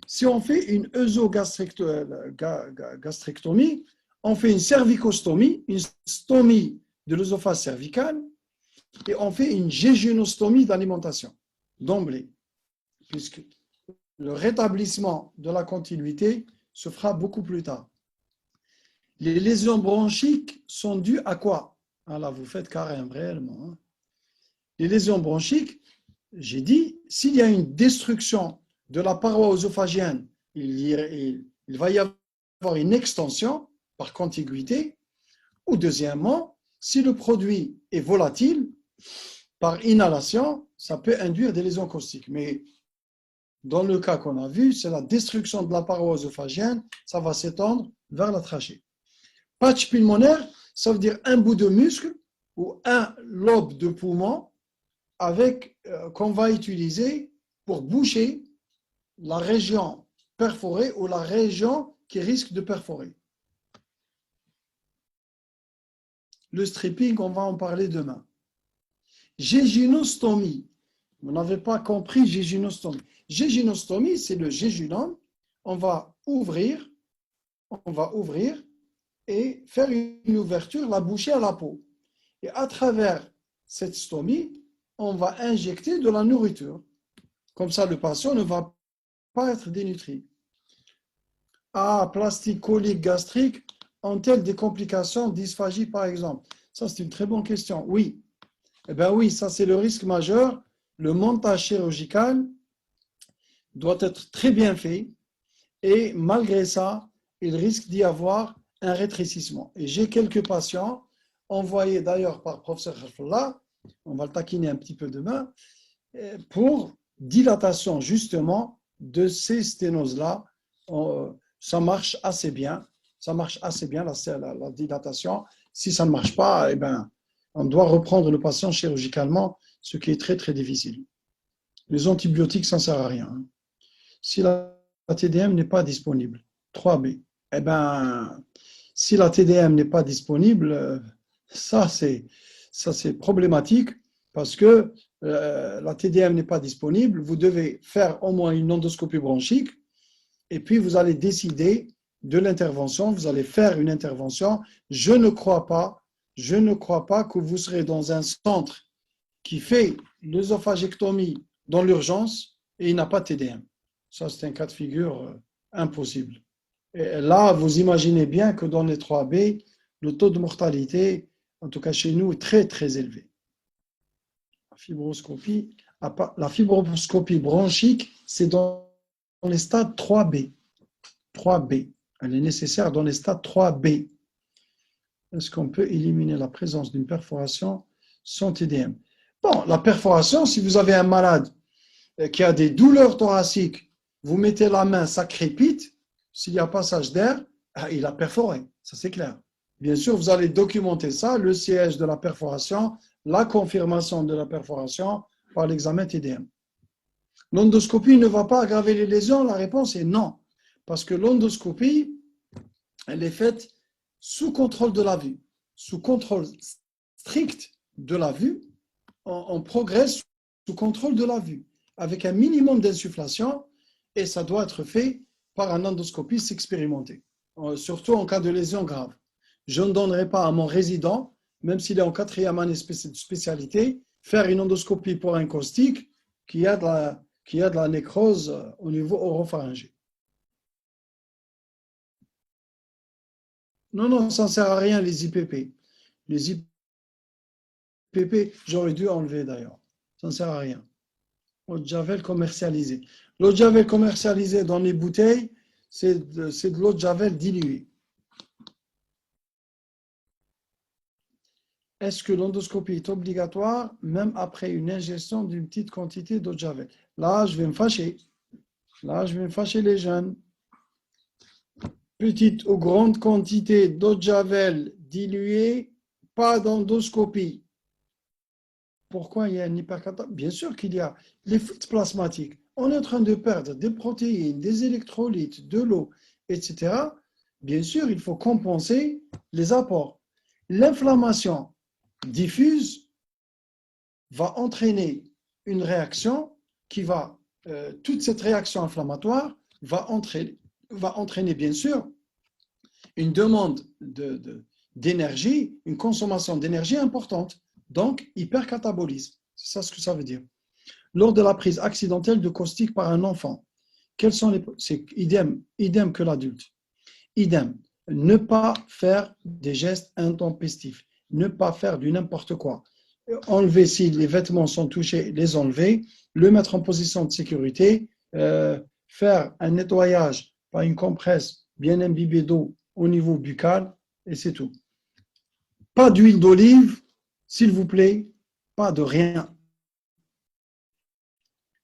Speaker 1: Si on fait une œsogastrectomie, on fait une cervicostomie, une stomie de l'œsophage cervical, et on fait une jéjunostomie d'alimentation, d'emblée, puisque le rétablissement de la continuité se fera beaucoup plus tard. Les lésions bronchiques sont dues à quoi? Ah là, vous faites carrément réellement. Les lésions bronchiques, j'ai dit, s'il y a une destruction de la paroi œsophagienne, il va y avoir une extension par contiguïté. Ou deuxièmement, si le produit est volatile, par inhalation, ça peut induire des lésions caustiques. Mais dans le cas qu'on a vu, c'est la destruction de la paroi œsophagienne, ça va s'étendre vers la trachée. Patch pulmonaire, ça veut dire un bout de muscle ou un lobe de poumon qu'on va utiliser pour boucher la région perforée ou la région qui risque de perforer. Le stripping, on va en parler demain. Jéjunostomie. Vous n'avez pas compris jéjunostomie. Jéjunostomie, c'est le jéjunum. On va ouvrir et faire une ouverture, la boucher à la peau. Et à travers cette stomie, on va injecter de la nourriture. Comme ça, le patient ne va pas être dénutri. Ah, plastique colique gastrique, ont-elles des complications dysphagie par exemple? Ça, c'est une très bonne question. Oui. Eh bien oui, ça c'est le risque majeur. Le montage chirurgical doit être très bien fait et malgré ça, il risque d'y avoir un rétrécissement. Et j'ai quelques patients envoyés d'ailleurs par professeur Khalfallah, on va le taquiner un petit peu demain, pour dilatation justement de ces sténoses-là. Ça marche assez bien. Ça marche assez bien, la dilatation. Si ça ne marche pas, eh ben, on doit reprendre le patient chirurgicalement, ce qui est très, très difficile. Les antibiotiques, ça ne sert à rien. Si la TDM n'est pas disponible, 3B, eh ben, si la TDM n'est pas disponible, ça c'est problématique parce que la TDM n'est pas disponible. Vous devez faire au moins une endoscopie bronchique et puis vous allez décider de l'intervention. Vous allez faire une intervention. Je ne crois pas que vous serez dans un centre qui fait l'œsophagectomie dans l'urgence et il n'a pas de TDM. Ça, c'est un cas de figure impossible. Et là, vous imaginez bien que dans les 3B, le taux de mortalité, en tout cas chez nous, est très, très élevé. La fibroscopie bronchique, c'est dans les stades 3B. 3B. Elle est nécessaire dans les stades 3B. Est-ce qu'on peut éliminer la présence d'une perforation sans TDM? Bon, la perforation, si vous avez un malade qui a des douleurs thoraciques, vous mettez la main, ça crépite, s'il y a passage d'air, il a perforé, ça c'est clair. Bien sûr, vous allez documenter ça, le siège de la perforation, la confirmation de la perforation par l'examen TDM. L'endoscopie ne va pas aggraver les lésions, la réponse est non. Parce que l'endoscopie, elle est faite sous contrôle de la vue. Sous contrôle strict de la vue, on progresse sous contrôle de la vue, avec un minimum d'insufflation, et ça doit être fait par un endoscopiste expérimenté, surtout en cas de lésion grave. Je ne donnerai pas à mon résident, même s'il est en 4e année de spécialité, faire une endoscopie pour un caustique qui a de la nécrose au niveau oropharyngé. Non, ça ne sert à rien les IPP. Les IPP PP, j'aurais dû enlever d'ailleurs. Ça ne sert à rien. L'eau de Javel commercialisée. L'eau de Javel commercialisée dans les bouteilles, c'est de l'eau de Javel diluée. Est-ce que l'endoscopie est obligatoire même après une ingestion d'une petite quantité d'eau de Javel? Là, je vais me fâcher. Là, je vais me fâcher les jeunes. Petite ou grande quantité d'eau de Javel diluée, pas d'endoscopie. Pourquoi il y a une hypercatabolique? Bien sûr qu'il y a les fuites plasmatiques. On est en train de perdre des protéines, des électrolytes, de l'eau, etc. Bien sûr, il faut compenser les apports. L'inflammation diffuse va entraîner une réaction qui va, toute cette réaction inflammatoire va entraîner bien sûr une demande d'énergie, une consommation d'énergie importante, donc hypercatabolisme. C'est ça ce que ça veut dire. Lors de la prise accidentelle de caustique par un enfant, quels sont les... C'est idem que l'adulte. Idem. Ne pas faire des gestes intempestifs. Ne pas faire du n'importe quoi. Enlever si les vêtements sont touchés, les enlever, le mettre en position de sécurité, faire un nettoyage par une compresse bien imbibée d'eau au niveau buccal, et c'est tout. Pas d'huile d'olive, s'il vous plaît, pas de rien.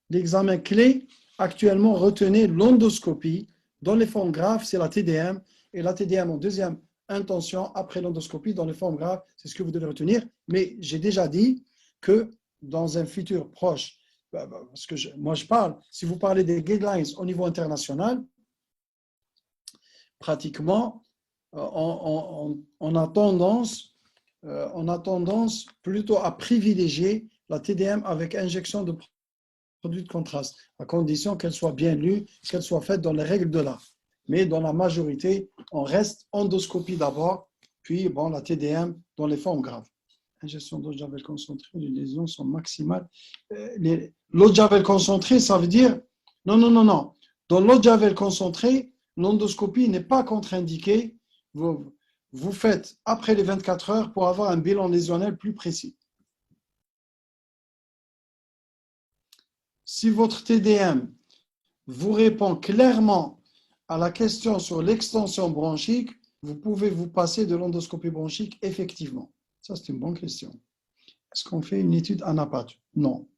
Speaker 1: L'examen clé, actuellement, retenez l'endoscopie. Dans les formes graves, c'est la TDM, et la TDM en deuxième intention, après l'endoscopie, dans les formes graves, c'est ce que vous devez retenir. Mais j'ai déjà dit que dans un futur proche, parce que moi je parle, si vous parlez des guidelines au niveau international, pratiquement, on a tendance plutôt à privilégier la TDM avec injection de produits de contraste, à condition qu'elle soit bien lue, qu'elle soit faite dans les règles de l'art. Mais dans la majorité, on reste endoscopie d'abord, puis bon, la TDM dans les formes graves. Ingestion d'eau de Javel concentrée, les lésions sont maximales. L'eau de Javel concentrée, ça veut dire... Non. Dans l'eau de Javel concentrée, l'endoscopie n'est pas contre-indiquée. Vous faites après les 24 heures pour avoir un bilan lésionnel plus précis. Si votre TDM vous répond clairement à la question sur l'extension bronchique, vous pouvez vous passer de l'endoscopie bronchique effectivement. Ça, c'est une bonne question. Est-ce qu'on fait une étude anapath? Non.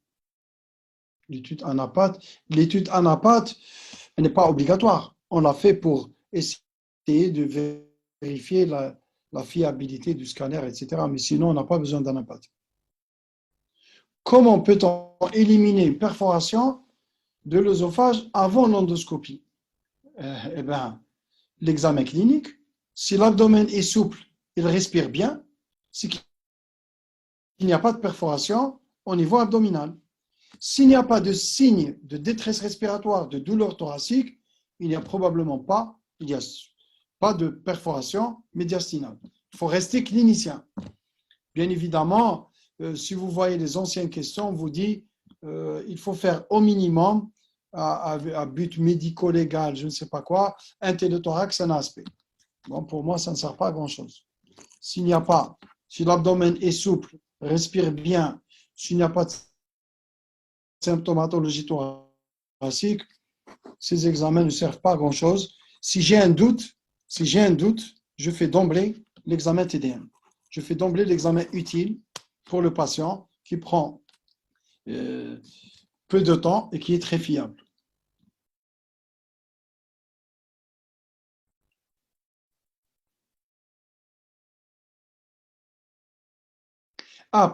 Speaker 1: L'étude anapath, elle n'est pas obligatoire. On l'a fait pour essayer de vérifier la fiabilité du scanner, etc. Mais sinon, on n'a pas besoin d'anapath. Comment peut-on éliminer une perforation de l'œsophage avant l'endoscopie? Eh bien, l'examen clinique. Si l'abdomen est souple, il respire bien, c'est qu'il n'y a pas de perforation au niveau abdominal. S'il n'y a pas de signe de détresse respiratoire, de douleur thoracique, il n'y a probablement pas, de perforation médiastinale. Il faut rester clinicien. Bien évidemment, si vous voyez les anciennes questions, on vous dit il faut faire au minimum, à but médico-légal, je ne sais pas quoi, un télothorax, un aspect. Bon, pour moi, ça ne sert pas à grand-chose. S'il n'y a pas, si l'abdomen est souple, respire bien, s'il n'y a pas de symptomatologie thoracique, ces examens ne servent pas à grand-chose. Si j'ai un doute, je fais d'emblée l'examen TDM. Je fais d'emblée l'examen utile pour le patient qui prend peu de temps et qui est très fiable.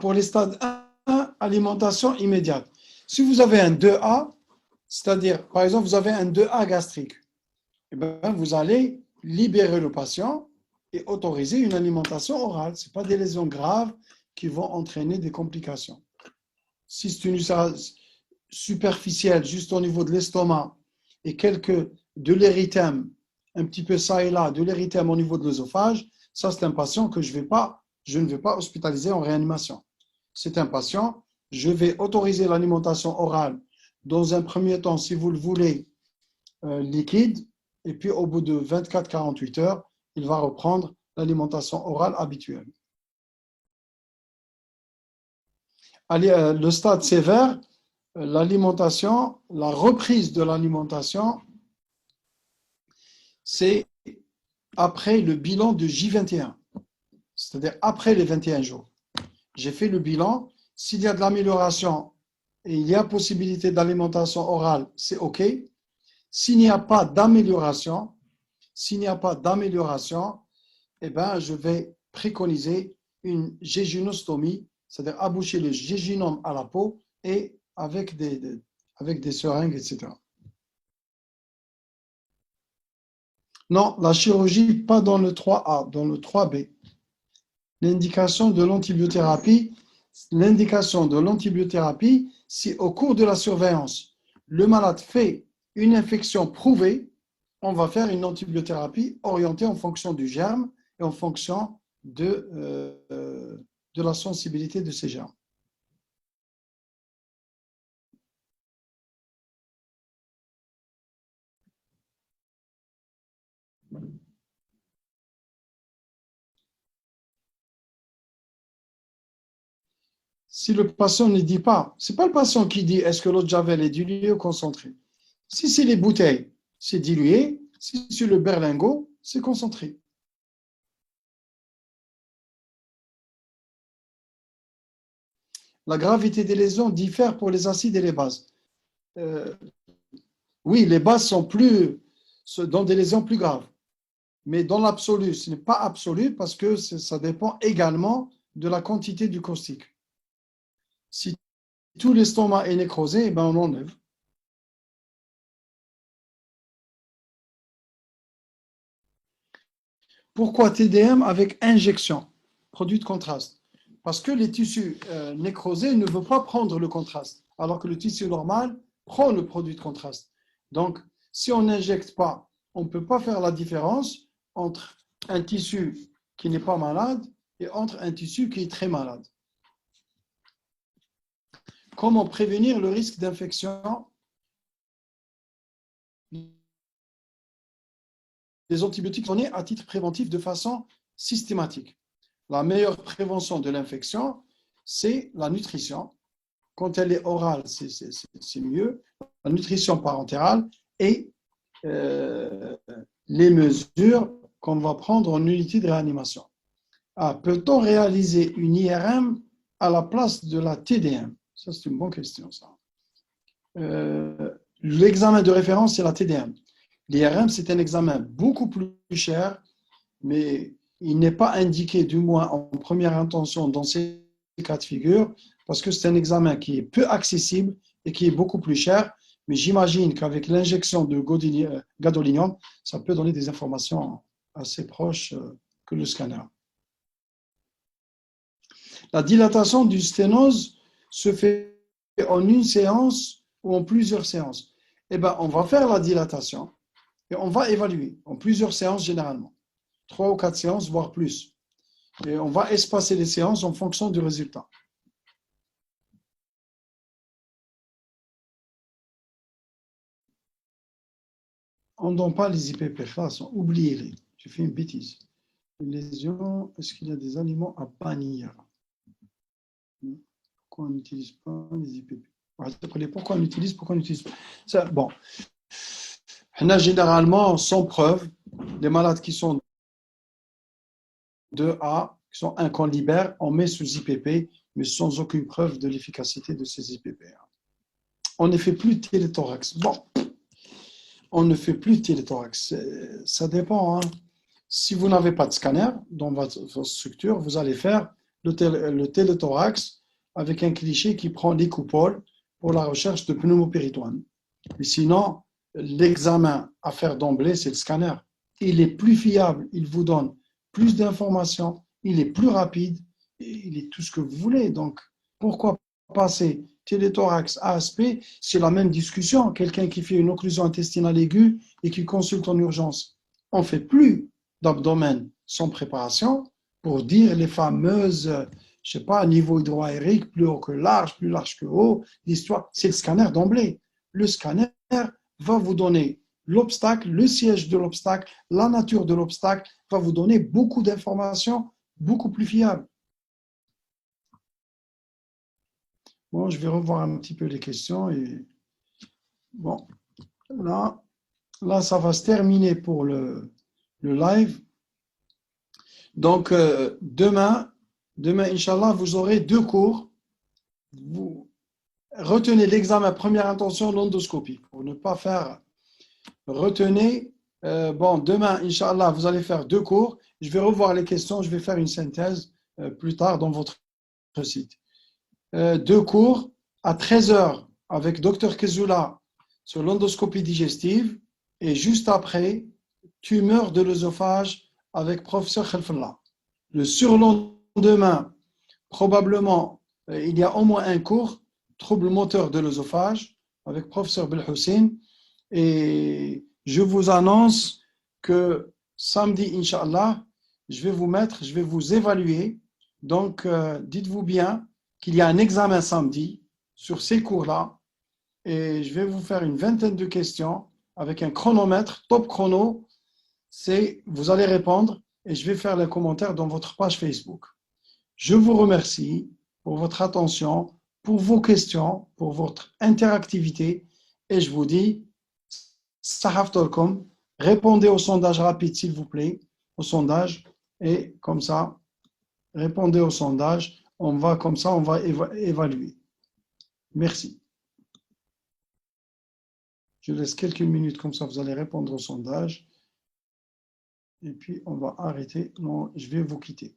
Speaker 1: Pour les stades 1, alimentation immédiate. Si vous avez un 2A, c'est-à-dire, par exemple, vous avez un 2A gastrique, eh bien, vous allez libérer le patient et autoriser une alimentation orale. Ce n'est pas des lésions graves qui vont entraîner des complications. Si c'est une ulcération superficielle, juste au niveau de l'estomac, et de l'érythème, un petit peu ça et là, de l'érythème au niveau de l'œsophage, ça c'est un patient que je ne vais pas hospitaliser en réanimation. C'est un patient, je vais autoriser l'alimentation orale dans un premier temps, si vous le voulez, liquide, et puis au bout de 24-48 heures, il va reprendre l'alimentation orale habituelle. Allez, le stade sévère, l'alimentation, la reprise de l'alimentation, c'est après le bilan de J21, c'est-à-dire après les 21 jours. J'ai fait le bilan. S'il y a de l'amélioration et il y a possibilité d'alimentation orale, c'est OK. S'il n'y a pas d'amélioration, eh ben, je vais préconiser une jéjunostomie, c'est-à-dire aboucher le jéjunum à la peau et avec des seringues, etc. Non, la chirurgie, pas dans le 3A, dans le 3B. L'indication de l'antibiothérapie, si au cours de la surveillance, le malade fait une infection prouvée, on va faire une antibiothérapie orientée en fonction du germe et en fonction de la sensibilité de ces germes. Si le patient ne dit pas, ce n'est pas le patient qui dit est-ce que l'eau de Javel est diluée ou concentrée. Si c'est les bouteilles, c'est dilué. Si c'est le berlingot, c'est concentré. La gravité des lésions diffère pour les acides et les bases. Oui, les bases sont dans des lésions plus graves. Mais dans l'absolu, ce n'est pas absolu parce que ça dépend également de la quantité du caustique. Si tout l'estomac est nécrosé, eh ben on enlève. Pourquoi TDM avec injection, produit de contraste? Parce que les tissus nécrosés ne veulent pas prendre le contraste, alors que le tissu normal prend le produit de contraste. Donc, si on n'injecte pas, on ne peut pas faire la différence entre un tissu qui n'est pas malade et entre un tissu qui est très malade. Comment prévenir le risque d'infection des antibiotiques donnés à titre préventif de façon systématique? La meilleure prévention de l'infection, c'est la nutrition. Quand elle est orale, c'est mieux. La nutrition parentérale et les mesures qu'on va prendre en unité de réanimation. Peut-on réaliser une IRM à la place de la TDM? Ça, c'est une bonne question, ça. L'examen de référence, c'est la TDM. L'IRM, c'est un examen beaucoup plus cher, mais il n'est pas indiqué, du moins en première intention, dans ces cas de figure, parce que c'est un examen qui est peu accessible et qui est beaucoup plus cher. Mais j'imagine qu'avec l'injection de gadolinium, ça peut donner des informations assez proches que le scanner. La dilatation du sténose se fait en une séance ou en plusieurs séances. Eh bien, on va faire la dilatation et on va évaluer en plusieurs séances généralement. 3 ou 4 séances, voire plus. Et on va espacer les séances en fonction du résultat. On ne donne pas les IPP, oubliez-les. J'ai fait une bêtise. Une lésion, est-ce qu'il y a des aliments à bannir? Pourquoi on n'utilise pas les IPP? Pourquoi on n'utilise pas? Bon. On a généralement, sans preuve, les malades qui sont 2A, qui sont incolibères, on met sous IPP, mais sans aucune preuve de l'efficacité de ces IPP. On ne fait plus de téléthorax. Bon, on ne fait plus de téléthorax. Ça dépend. Si vous n'avez pas de scanner dans votre structure, vous allez faire le téléthorax avec un cliché qui prend les coupoles pour la recherche de pneumopéritoine. Et sinon, l'examen à faire d'emblée, c'est le scanner. Il est plus fiable, il vous donne plus d'informations, il est plus rapide, il est tout ce que vous voulez. Donc, pourquoi passer téléthorax, ASP? C'est la même discussion. Quelqu'un qui fait une occlusion intestinale aiguë et qui consulte en urgence. On ne fait plus d'abdomen sans préparation pour dire les fameuses, je ne sais pas, niveau hydroaérique, plus haut que large, plus large que haut. L'histoire, c'est le scanner d'emblée. Le scanner va vous donner l'obstacle, le siège de l'obstacle, la nature de l'obstacle, va vous donner beaucoup d'informations, beaucoup plus fiables. Bon, je vais revoir un petit peu les questions. Et bon, là, ça va se terminer pour le live. Donc, demain, Inch'Allah, vous aurez 2 cours. Vous retenez l'examen première intention, l'endoscopie. Pour ne pas faire, retenez. Bon, demain, Inch'Allah, vous allez faire 2 cours. Je vais revoir les questions. Je vais faire une synthèse plus tard dans votre site. 2 cours à 13 heures avec Dr Kezoula sur l'endoscopie digestive et juste après, tumeur de l'œsophage avec professeur Khalfallah. Le surlendemain, probablement, il y a au moins un cours, trouble moteur de l'œsophage avec professeur Belhussein. Et je vous annonce que samedi, Inch'Allah, je vais vous évaluer. Donc, dites-vous bien qu'il y a un examen samedi sur ces cours-là et je vais vous faire une vingtaine de questions avec un chronomètre, top chrono. Vous allez répondre et je vais faire les commentaires dans votre page Facebook. Je vous remercie pour votre attention, pour vos questions, pour votre interactivité et je vous dis, Sahaf.com, répondez au sondage rapide s'il vous plaît, au sondage et comme ça, répondez au sondage, on va évaluer. Merci. Je laisse quelques minutes comme ça, vous allez répondre au sondage et puis on va arrêter. Non, je vais vous quitter.